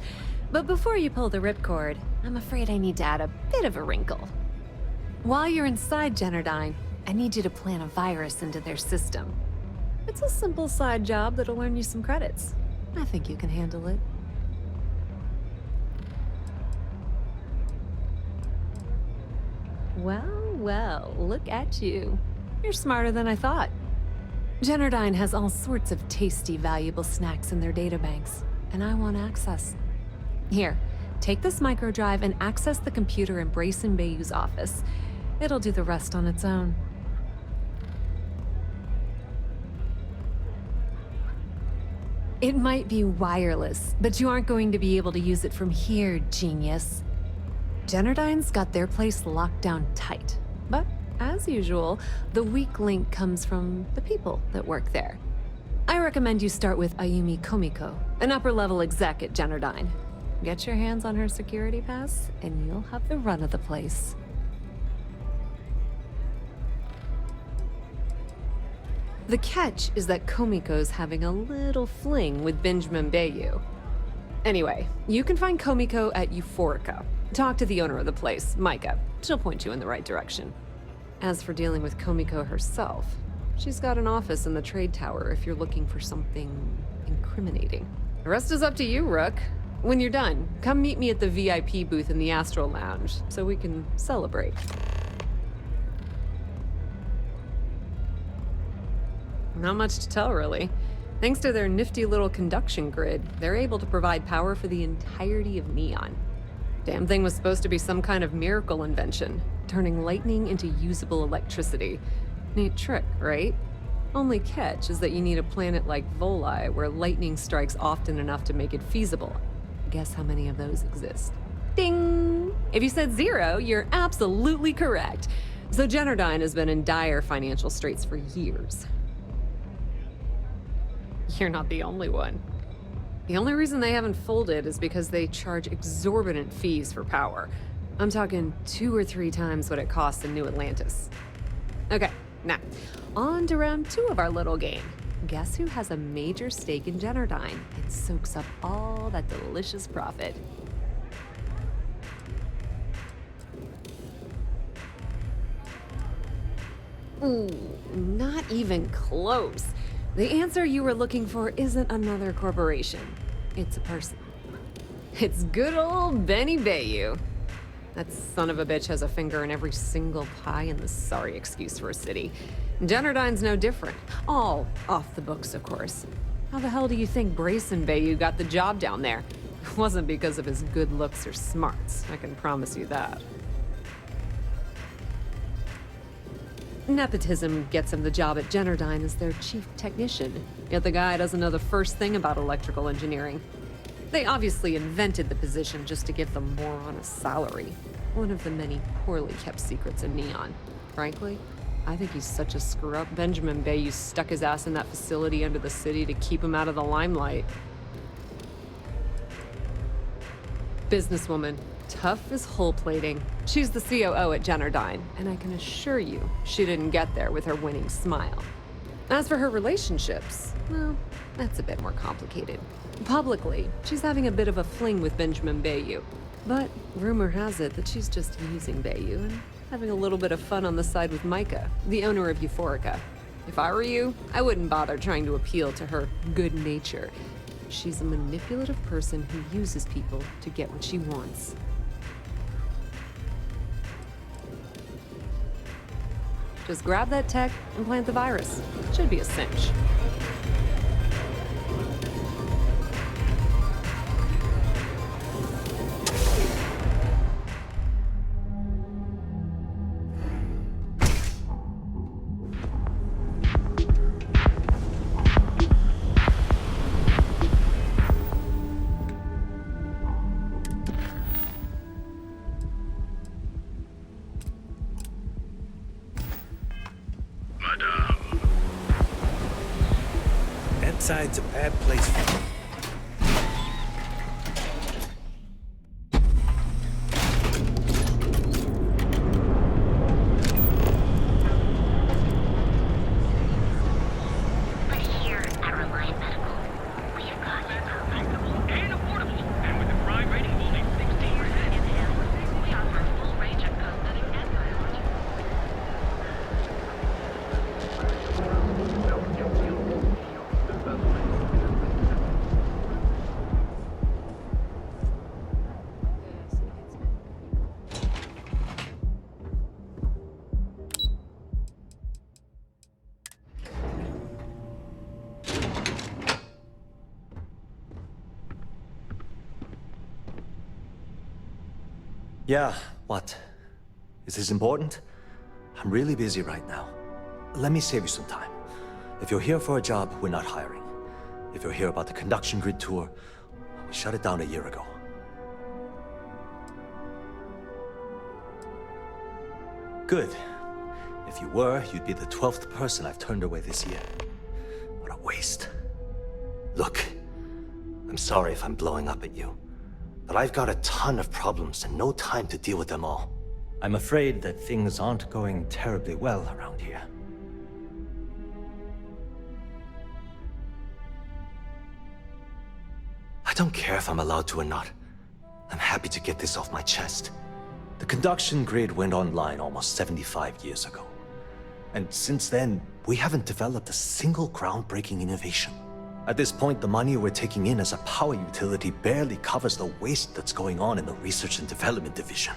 But before you pull the ripcord, I'm afraid I need to add a bit of a wrinkle. While you're inside Generdyne, I need you to plant a virus into their system. It's a simple side job that'll earn you some credits. I think you can handle it. Well, look at you. You're smarter than I thought. Generdyne has all sorts of tasty, valuable snacks in their databanks, and I want access. Here, take this microdrive and access the computer in Brayson Bayou's office. It'll do the rest on its own. It might be wireless, but you aren't going to be able to use it from here, genius. Generdyne's got their place locked down tight. But, as usual, the weak link comes from the people that work there. I recommend you start with Ayumi Komiko, an upper-level exec at Generdyne. Get your hands on her security pass, and you'll have the run of the place. The catch is that Komiko's having a little fling with Benjamin Bayou. Anyway, you can find Komiko at Euphorica. Talk to the owner of the place, Micah. She'll point you in the right direction. As for dealing with Komiko herself, she's got an office in the trade tower if you're looking for something incriminating. The rest is up to you, Rook. When you're done, come meet me at the VIP booth in the Astral Lounge so we can celebrate. Not much to tell, really. Thanks to their nifty little conduction grid, they're able to provide power for the entirety of Neon. Damn thing was supposed to be some kind of miracle invention, turning lightning into usable electricity. Neat trick, right? Only catch is that you need a planet like Voli where lightning strikes often enough to make it feasible. Guess how many of those exist? Ding! If you said 0, you're absolutely correct. So Generdyne has been in dire financial straits for years. You're not the only one. The only reason they haven't folded is because they charge exorbitant fees for power. I'm talking 2 or 3 times what it costs in New Atlantis. Okay, now, on to round 2 of our little game. guess who has a major stake in Generdyne and soaks up all that delicious profit? Ooh, not even close. The answer you were looking for isn't another corporation. It's a person. It's good old Benny Bayou. That son of a bitch has a finger in every single pie in the sorry excuse for a city. Generdyne's no different. All off the books, of course. How the hell do you think Brayson Bayou got the job down there? It wasn't because of his good looks or smarts, I can promise you that. Nepotism gets him the job at Generdyne as their chief technician, yet the guy doesn't know the first thing about electrical engineering. They obviously invented the position just to give the moron a salary. One of the many poorly kept secrets in Neon. Frankly, I think he's such a screw-up Benjamin Bayou stuck his ass in that facility under the city to keep him out of the limelight. Businesswoman. Tough as hull plating. She's the COO at Generdyne, and I can assure you she didn't get there with her winning smile. As for her relationships, well, that's a bit more complicated. Publicly, she's having a bit of a fling with Benjamin Bayou, but rumor has it that she's just using Bayou and having a little bit of fun on the side with Micah, the owner of Euphorica. If I were you, I wouldn't bother trying to appeal to her good nature. She's a manipulative person who uses people to get what she wants. Just grab that tech and plant the virus. Should be a cinch. Side's a bad place for me. Yeah, what? Is this important? I'm really busy right now. Let me save you some time. If you're here for a job, we're not hiring. If you're here about the conduction grid tour, we shut it down a year ago. Good. If you were, you'd be the 12th person I've turned away this year. What a waste. Look, I'm sorry if I'm blowing up at you, but I've got a ton of problems and no time to deal with them all. I'm afraid that things aren't going terribly well around here. I don't care if I'm allowed to or not. I'm happy to get this off my chest. The conduction grid went online almost 75 years ago. And since then, we haven't developed a single groundbreaking innovation. At this point, the money we're taking in as a power utility barely covers the waste that's going on in the research and development division.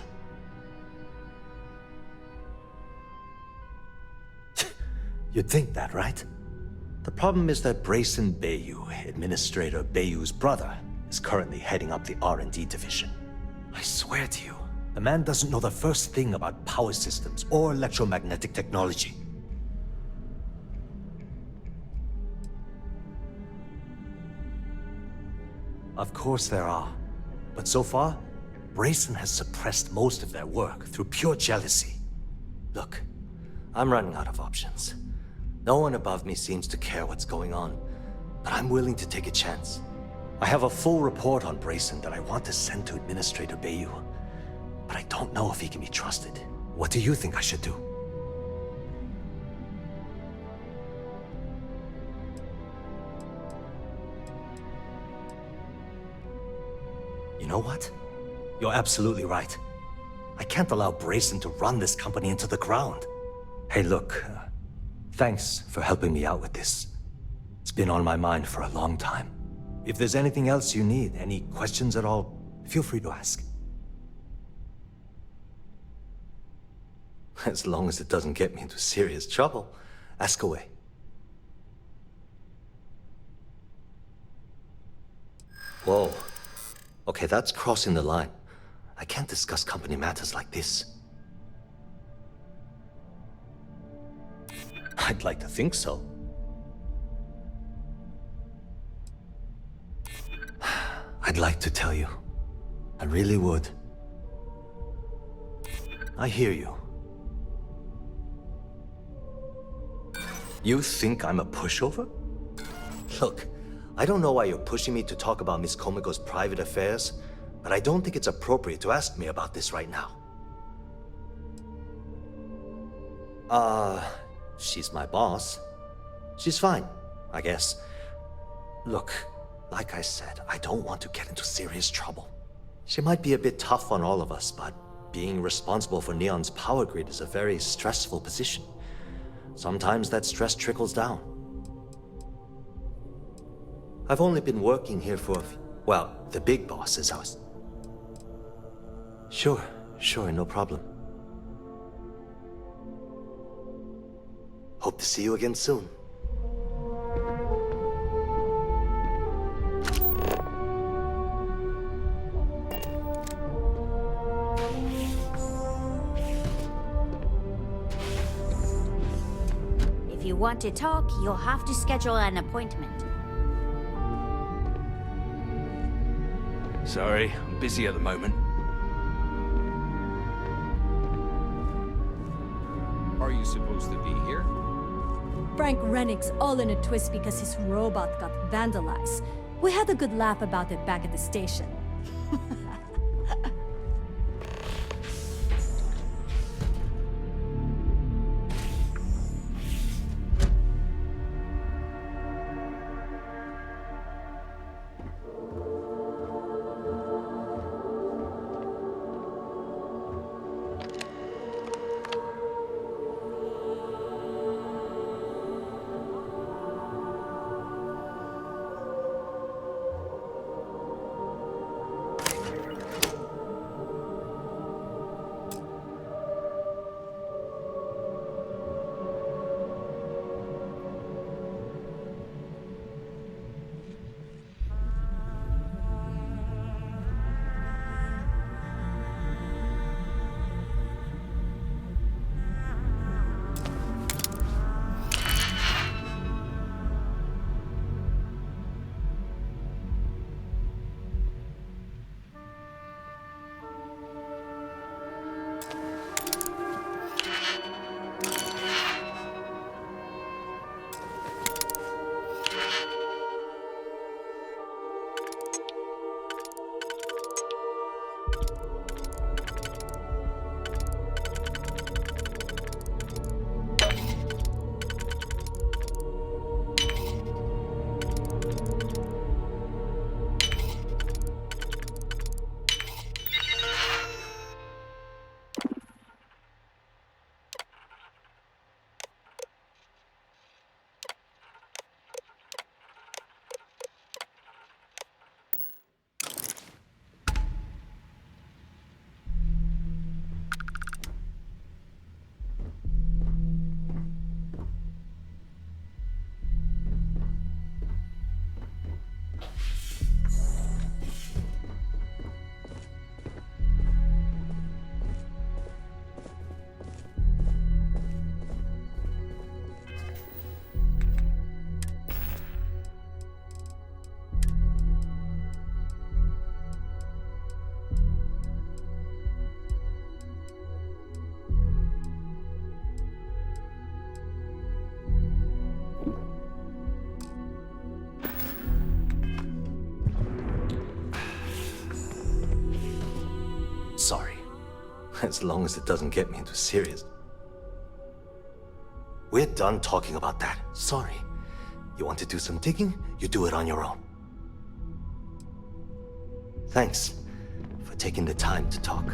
You'd think that, right? The problem is that Brayson Bayou, Administrator Bayou's brother, is currently heading up the R&D division. I swear to you, the man doesn't know the first thing about power systems or electromagnetic technology. Of course there are. But so far, Brayson has suppressed most of their work through pure jealousy. Look, I'm running out of options. No one above me seems to care what's going on, but I'm willing to take a chance. I have a full report on Brayson that I want to send to Administrator Bayou, but I don't know if he can be trusted. What do you think I should do? You know what? You're absolutely right. I can't allow Brayson to run this company into the ground. Hey, look, thanks for helping me out with this. It's been on my mind for a long time. If there's anything else you need, any questions at all, feel free to ask. As long as it doesn't get me into serious trouble, ask away. Whoa. Okay, that's crossing the line. I can't discuss company matters like this. I'd like to think so. I'd like to tell you. I really would. I hear you. You think I'm a pushover? Look, I don't know why you're pushing me to talk about Miss Komiko's private affairs, but I don't think it's appropriate to ask me about this right now. She's my boss. She's fine, I guess. Look, like I said, I don't want to get into serious trouble. She might be a bit tough on all of us, but being responsible for Neon's power grid is a very stressful position. Sometimes that stress trickles down. I've only been working here for well, the big boss is ours. Sure, no problem. Hope to see you again soon. If you want to talk, you'll have to schedule an appointment. Sorry, I'm busy at the moment. Are you supposed to be here? Frank Rennick's all in a twist because his robot got vandalized. We had a good laugh about it back at the station. Sorry. As long as it doesn't get me into serious. We're done talking about that. Sorry. You want to do some digging? You do it on your own. Thanks. for taking the time to talk.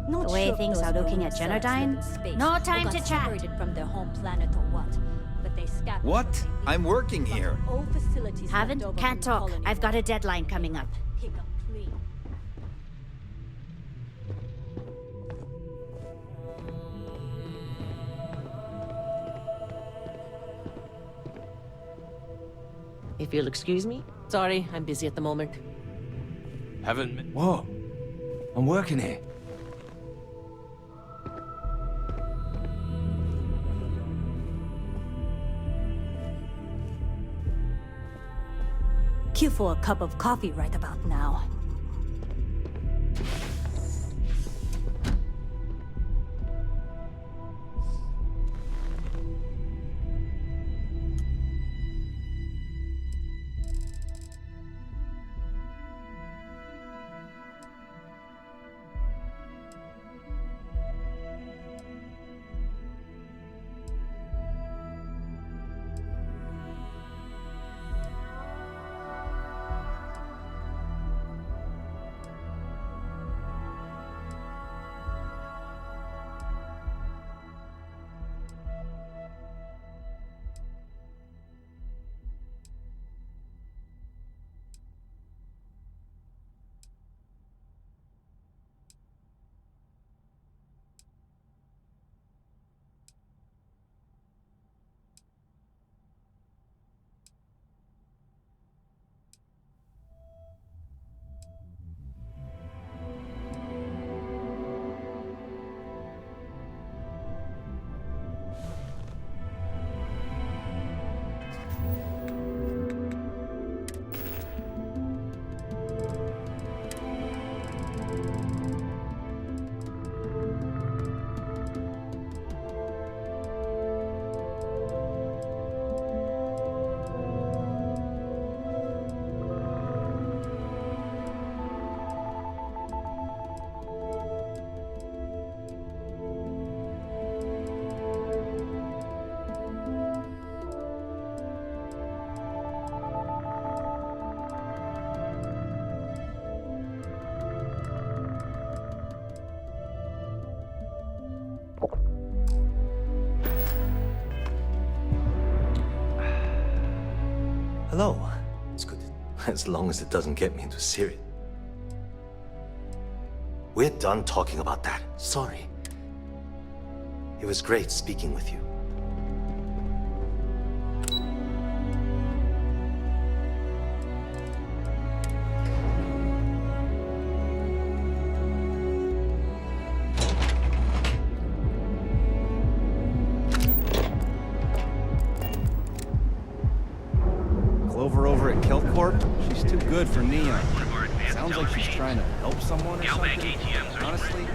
The way things are looking at Genodyne, no time to chat. From their home planet or what? But they scattered. What? I'm working here. All facilities Haven't? left over Can't from the talk. colony I've got a will deadline coming up. pick up clean. If you'll excuse me. Sorry, I'm busy at the moment. Whoa. I'm working here. Queue for a cup of coffee right about now. Hello. It's good. As long as it doesn't get me into Syria. We're done talking about that. Sorry. It was great speaking with you. Clover over at Kelcorp? She's too good for Neon. Sounds like she's trying to help someone or something. Honestly,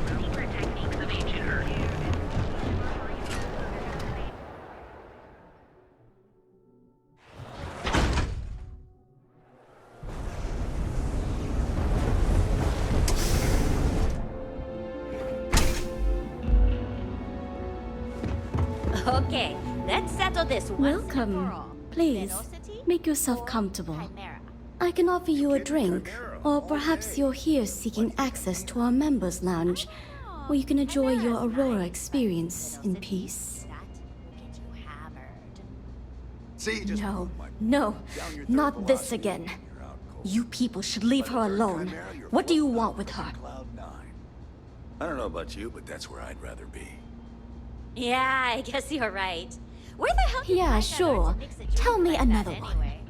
Okay, let's settle this once and for Welcome. all. Please, make yourself comfortable. I can offer you a drink, or perhaps you're here seeking access to our members' lounge, where you can enjoy your Aurora experience in peace. No, not this again. You people should leave her alone. What do you want with her? I don't know about you, but that's where I'd rather be. Yeah, I guess you're right. Where the hell did Yeah, you find sure. that to mix a drink Tell me like another that one. anyway?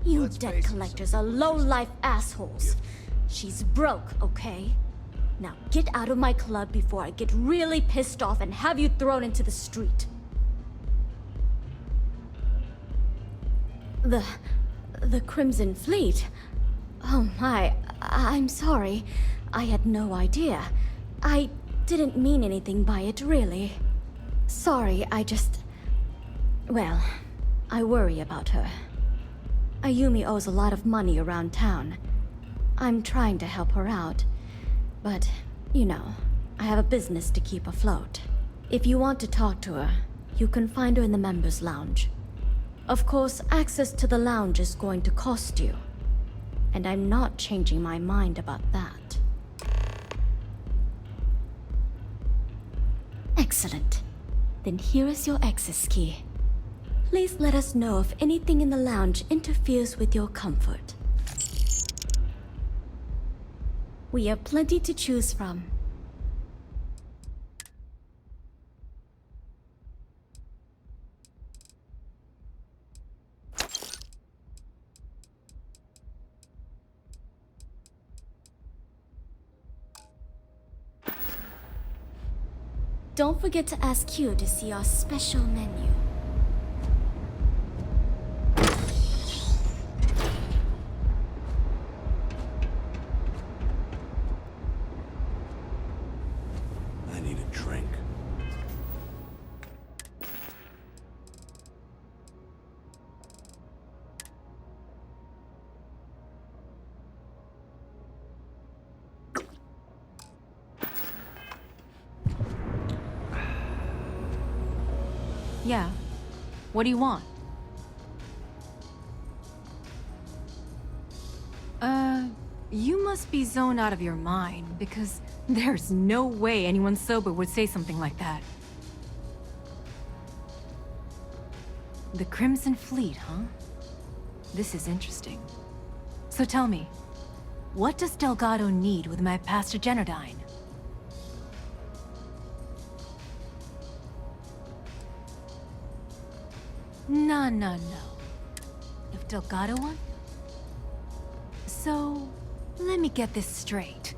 You debt collectors are low-life assholes. She's broke, okay? Now get out of my club before I get really pissed off and have you thrown into the street. The Crimson Fleet? Oh my, I'm sorry. I had no idea. I didn't mean anything by it, really. Sorry, well, I worry about her. Ayumi owes a lot of money around town. I'm trying to help her out, but, you know, I have a business to keep afloat. If you want to talk to her, you can find her in the members' lounge. Of course, access to the lounge is going to cost you, and I'm not changing my mind about that. Excellent. Then here is your access key. Please let us know if anything in the lounge interferes with your comfort. We have plenty to choose from. Don't forget to ask Q to see our special menu. I need a drink. Yeah. What do you want? You must be zoned out of your mind, because there's no way anyone sober would say something like that. The Crimson Fleet, huh? This is interesting. So tell me, what does Delgado need with my Pastor Genodyne? No. If Delgado won? So, let me get this straight.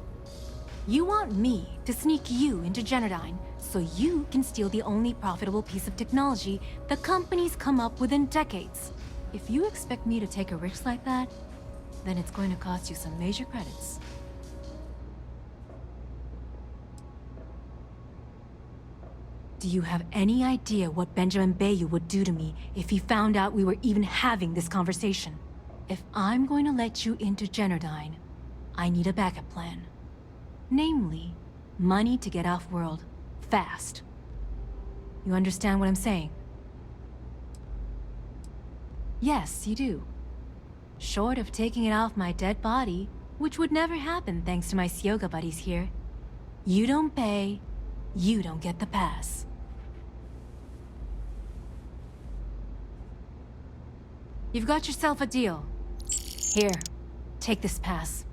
You want me to sneak you into Genodyne so you can steal the only profitable piece of technology the company's come up with in decades. If you expect me to take a risk like that, then it's going to cost you some major credits. Do you have any idea what Benjamin Bayou would do to me if he found out we were even having this conversation? If I'm going to let you into Genodyne, I need a backup plan. Namely, money to get off-world, fast. You understand what I'm saying? Yes, you do. Short of taking it off my dead body, which would never happen thanks to my Syoga buddies here. You don't pay, you don't get the pass. You've got yourself a deal. Here, take this pass.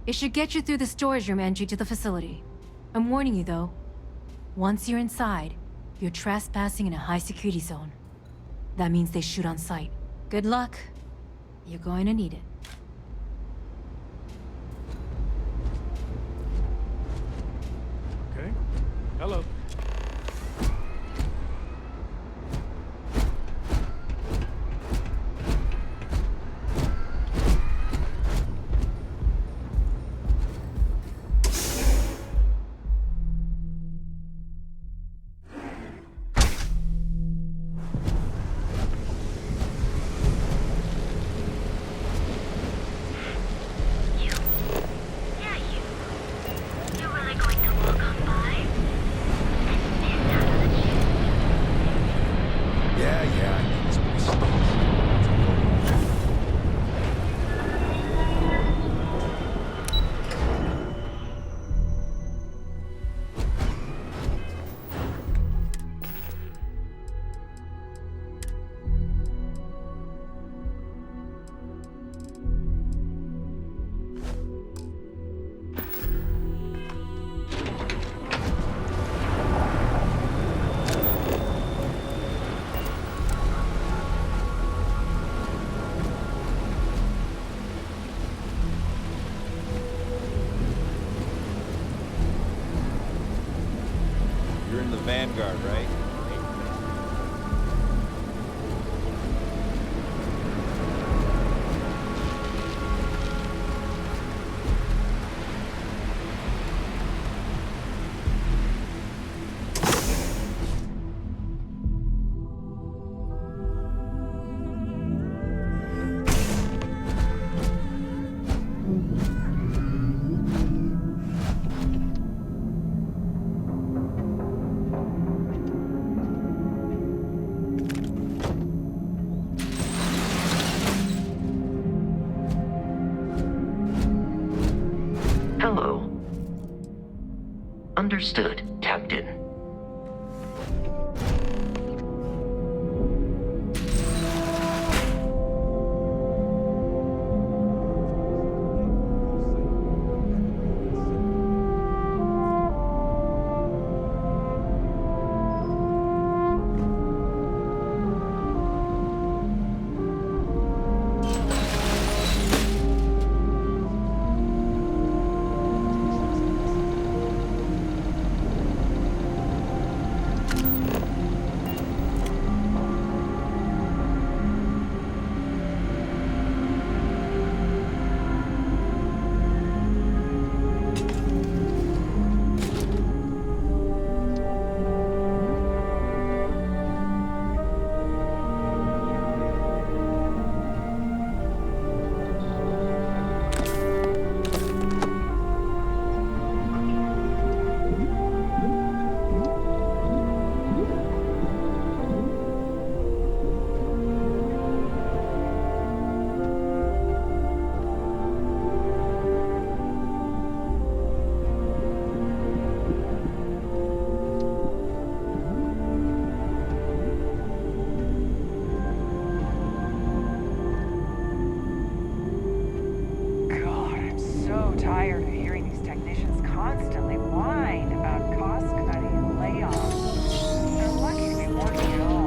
It should get you through the storage room entry to the facility. I'm warning you though, once you're inside, you're trespassing in a high-security zone. That means they shoot on sight. Good luck. You're going to need it. Okay. Hello. Vanguard, right? Understood, Captain. God, I'm so tired of hearing these technicians constantly whine about cost cutting and layoffs. They're lucky to be working at all.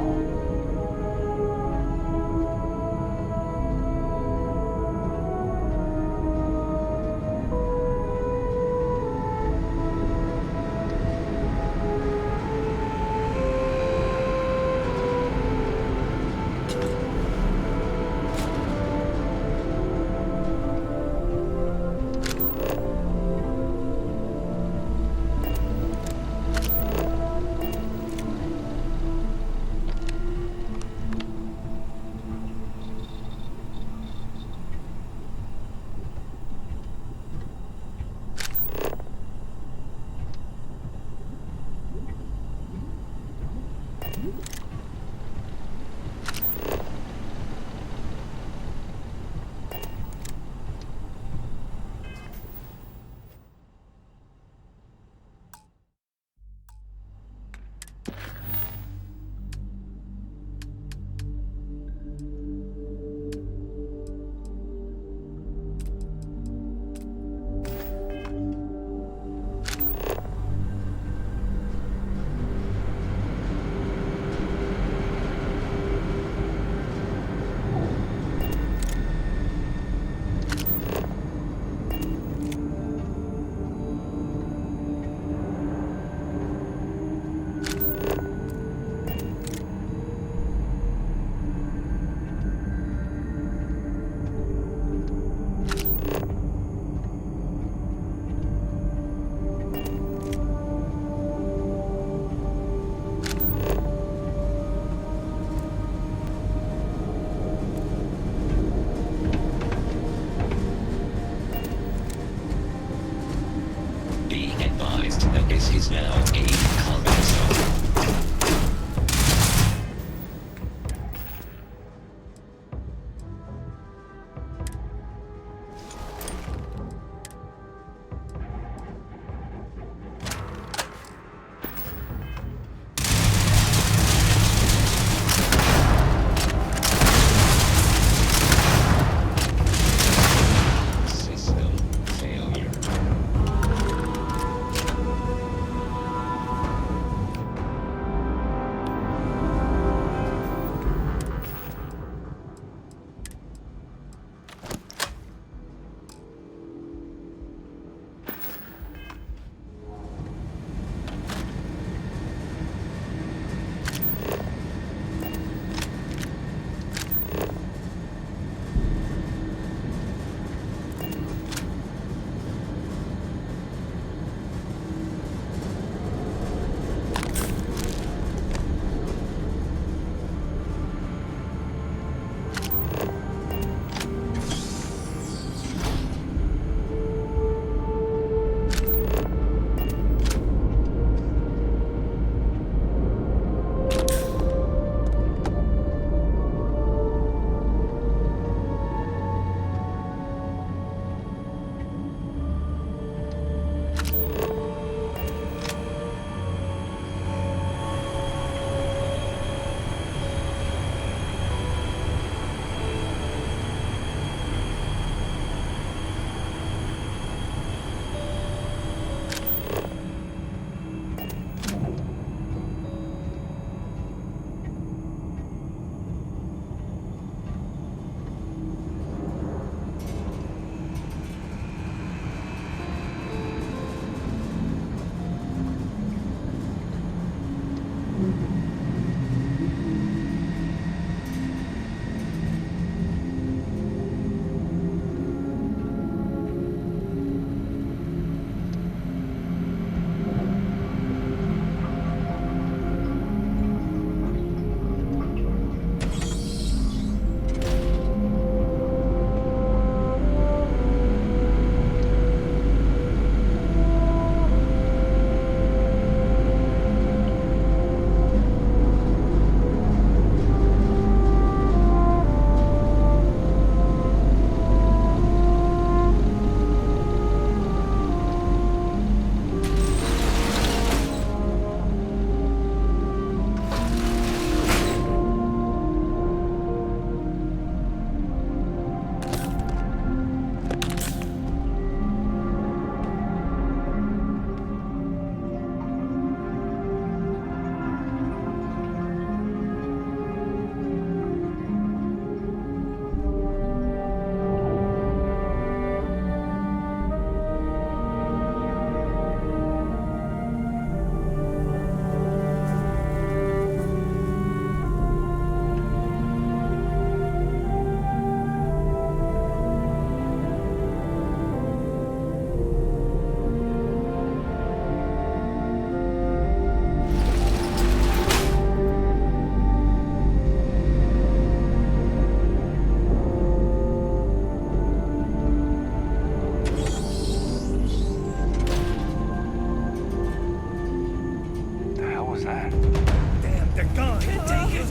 They're gone. Can't take it.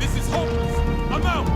This is hopeless. I'm out.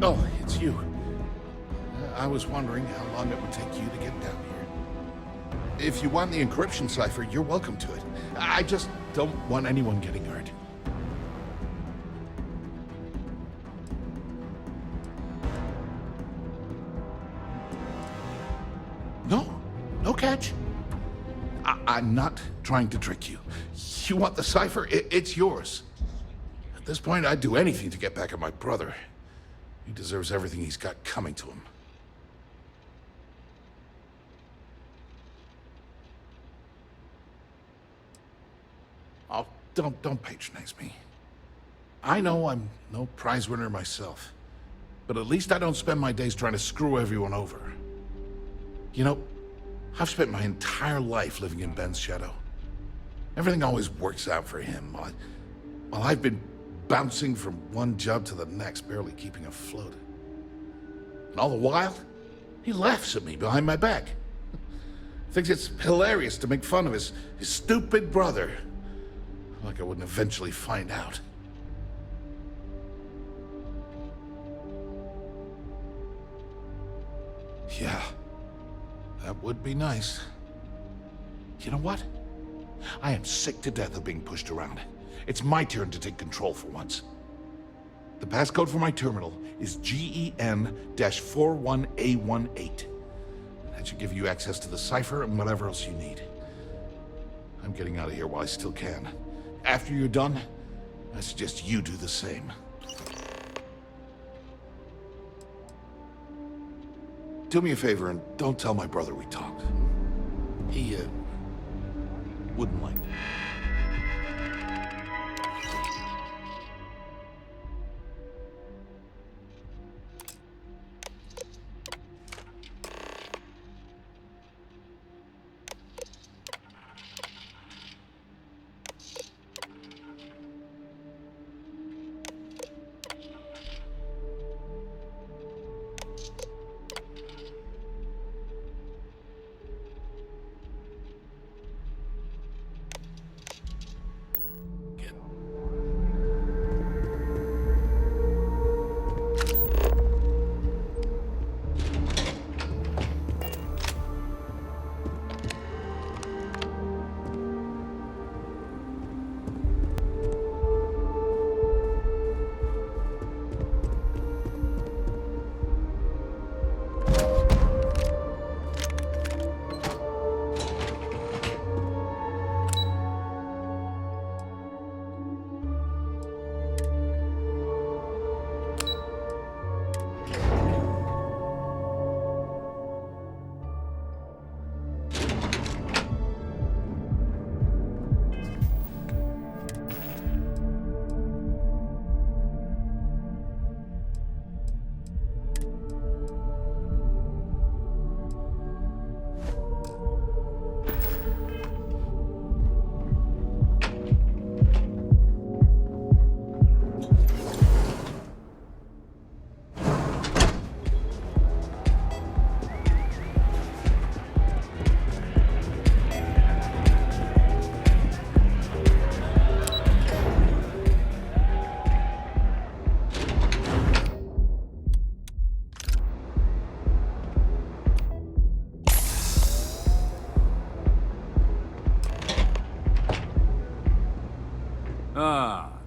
Oh, it's you. I was wondering how long it would take you to get down here. If you want the encryption cipher, you're welcome to it. I just don't want anyone getting hurt. No catch. I'm not trying to trick you. You want the cipher? It's yours. At this point, I'd do anything to get back at my brother. He deserves everything he's got coming to him. Oh, don't patronize me. I know I'm no prize winner myself, but at least I don't spend my days trying to screw everyone over. You know, I've spent my entire life living in Ben's shadow. Everything always works out for him, while I've been bouncing from one job to the next, barely keeping afloat. And all the while, he laughs at me behind my back. Thinks it's hilarious to make fun of his stupid brother. Like I wouldn't eventually find out. Yeah, that would be nice. You know what? I am sick to death of being pushed around. It's my turn to take control for once. The passcode for my terminal is GEN-41A18. That should give you access to the cipher and whatever else you need. I'm getting out of here while I still can. After you're done, I suggest you do the same. Do me a favor and don't tell my brother we talked. He, wouldn't like it.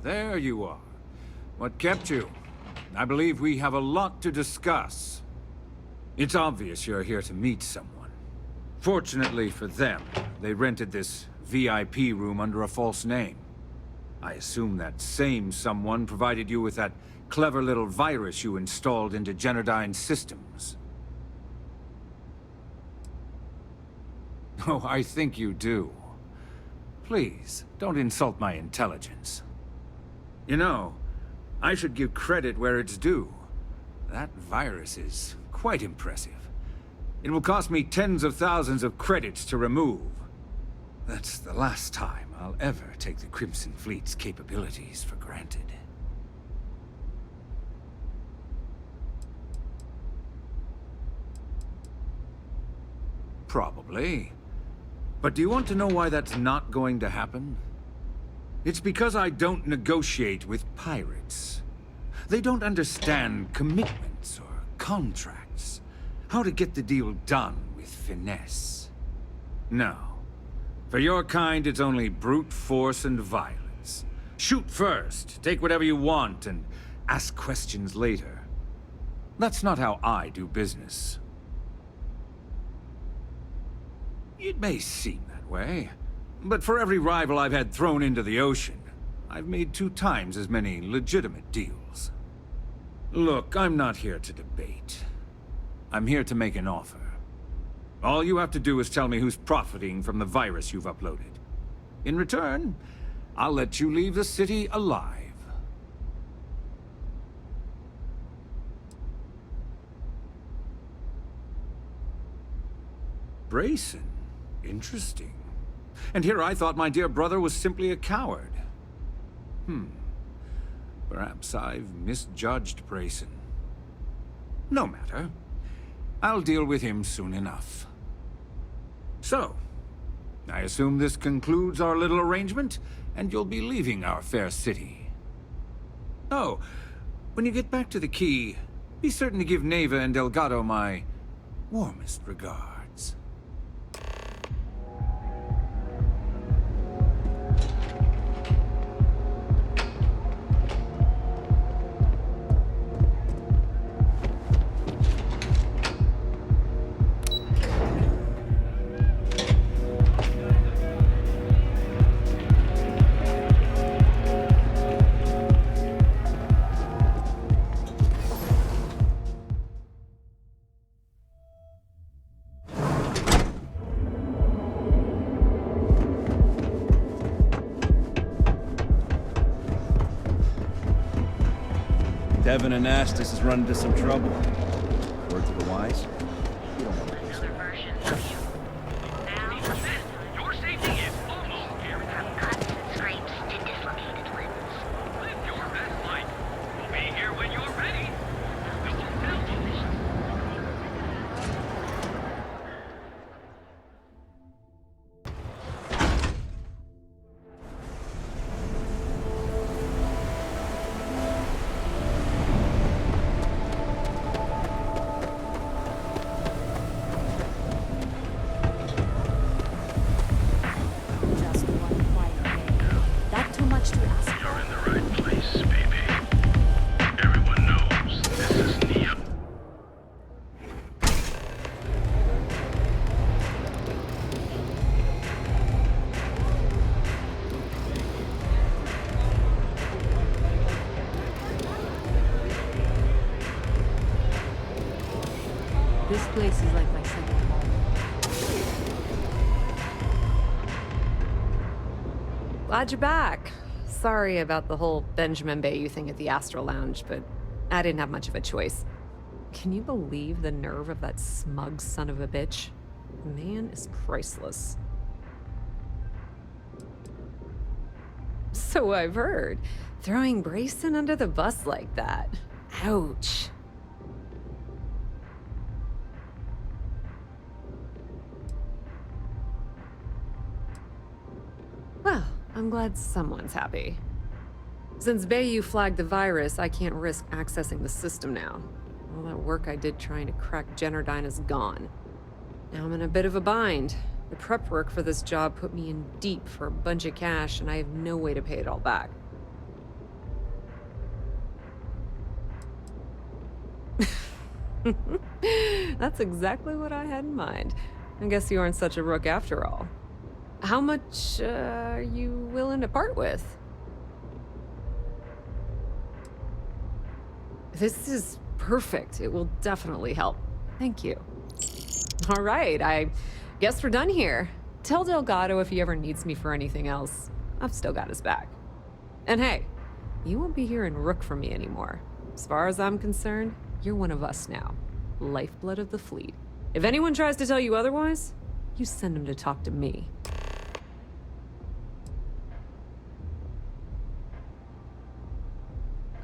there you are. What kept you? I believe we have a lot to discuss. It's obvious you're here to meet someone. Fortunately for them, they rented this VIP room under a false name. I assume that same someone provided you with that clever little virus you installed into Generdyne's systems. Oh, I think you do. Please, don't insult my intelligence. You know, I should give credit where it's due. That virus is quite impressive. It will cost me tens of thousands of credits to remove. That's the last time I'll ever take the Crimson Fleet's capabilities for granted. Probably. But do you want to know why that's not going to happen? It's because I don't negotiate with pirates. They don't understand commitments or contracts. How to get the deal done with finesse. No. For your kind, it's only brute force and violence. Shoot first, take whatever you want, and ask questions later. That's not how I do business. It may seem that way, but for every rival I've had thrown into the ocean, I've made 2 times as many legitimate deals. Look, I'm not here to debate. I'm here to make an offer. All you have to do is tell me who's profiting from the virus you've uploaded. In return, I'll let you leave the city alive. Brayson? Interesting. And here I thought my dear brother was simply a coward. Perhaps I've misjudged Brayson. No matter. I'll deal with him soon enough. So, I assume this concludes our little arrangement, and you'll be leaving our fair city. Oh, when you get back to the Key, be certain to give Neva and Delgado my warmest regards. Devin and Astis is running into some trouble. Word to the wise? You don't want to listen. Your safety is almost guaranteed. Cuts and scrapes to dislocated limbs. Live your best life. We'll be here when you're ready. We will tell you. Just one quiet day. That too much to ask. You're in the right place, baby. Everyone knows this is Neo. This place is like my second home. Glad you're back. Sorry about the whole Benjamin Bayou thing at the Astral Lounge, but I didn't have much of a choice. Can you believe the nerve of that smug son of a bitch? The man is priceless. So I've heard. Throwing Brayson under the bus like that. Ouch. Well, I'm glad someone's happy. Since Bayou flagged the virus, I can't risk accessing the system now. All that work I did trying to crack Generdyne is gone. Now I'm in a bit of a bind. The prep work for this job put me in deep for a bunch of cash, and I have no way to pay it all back. That's exactly what I had in mind. I guess you aren't such a rook after all. How much are you willing to part with? This is perfect. It will definitely help. Thank you. All right, I guess we're done here. Tell Delgado if he ever needs me for anything else. I've still got his back. And hey, you won't be hearing rook from me anymore. As far as I'm concerned, you're one of us now. Lifeblood of the fleet. If anyone tries to tell you otherwise, you send them to talk to me.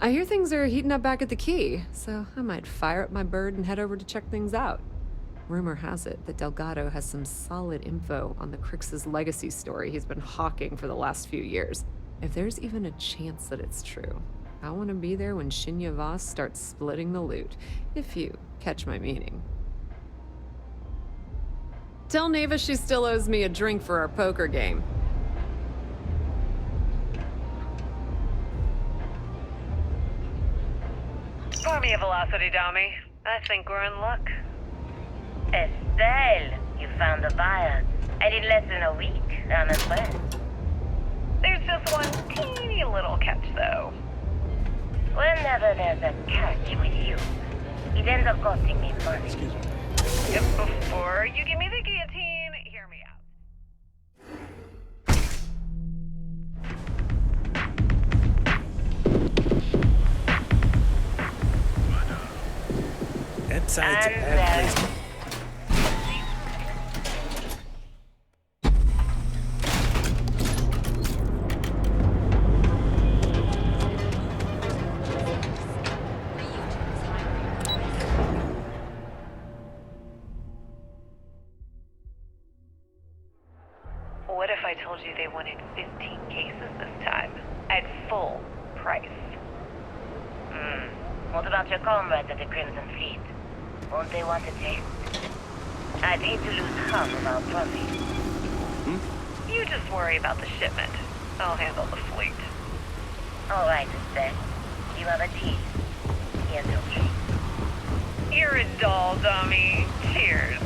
I hear things are heating up back at the Key, so I might fire up my bird and head over to check things out. Rumor has it that Delgado has some solid info on the Crix's legacy story he's been hawking for the last few years. If there's even a chance that it's true, I want to be there when Shinya Voss starts splitting the loot, if you catch my meaning. Tell Neva she still owes me a drink for our poker game. Pour me a velocity, Dommy. I think we're in luck. Estelle, you found a buyer. I did less than a week, I'm impressed. There's just one teeny little catch, though. Whenever there's a catch with you, it ends up costing me money. Excuse me. Before you give me the guillotine, hear me out. That side's a bad place. What if I told you they wanted 15 cases this time? At full price. What about your comrades at the Crimson Fleet? Won't they want a taste? I'd hate to lose half of our profit. You just worry about the shipment. I'll handle the fleet. All right, Estelle. You have a deal. Here's your drink. You're a doll, dummy. Cheers.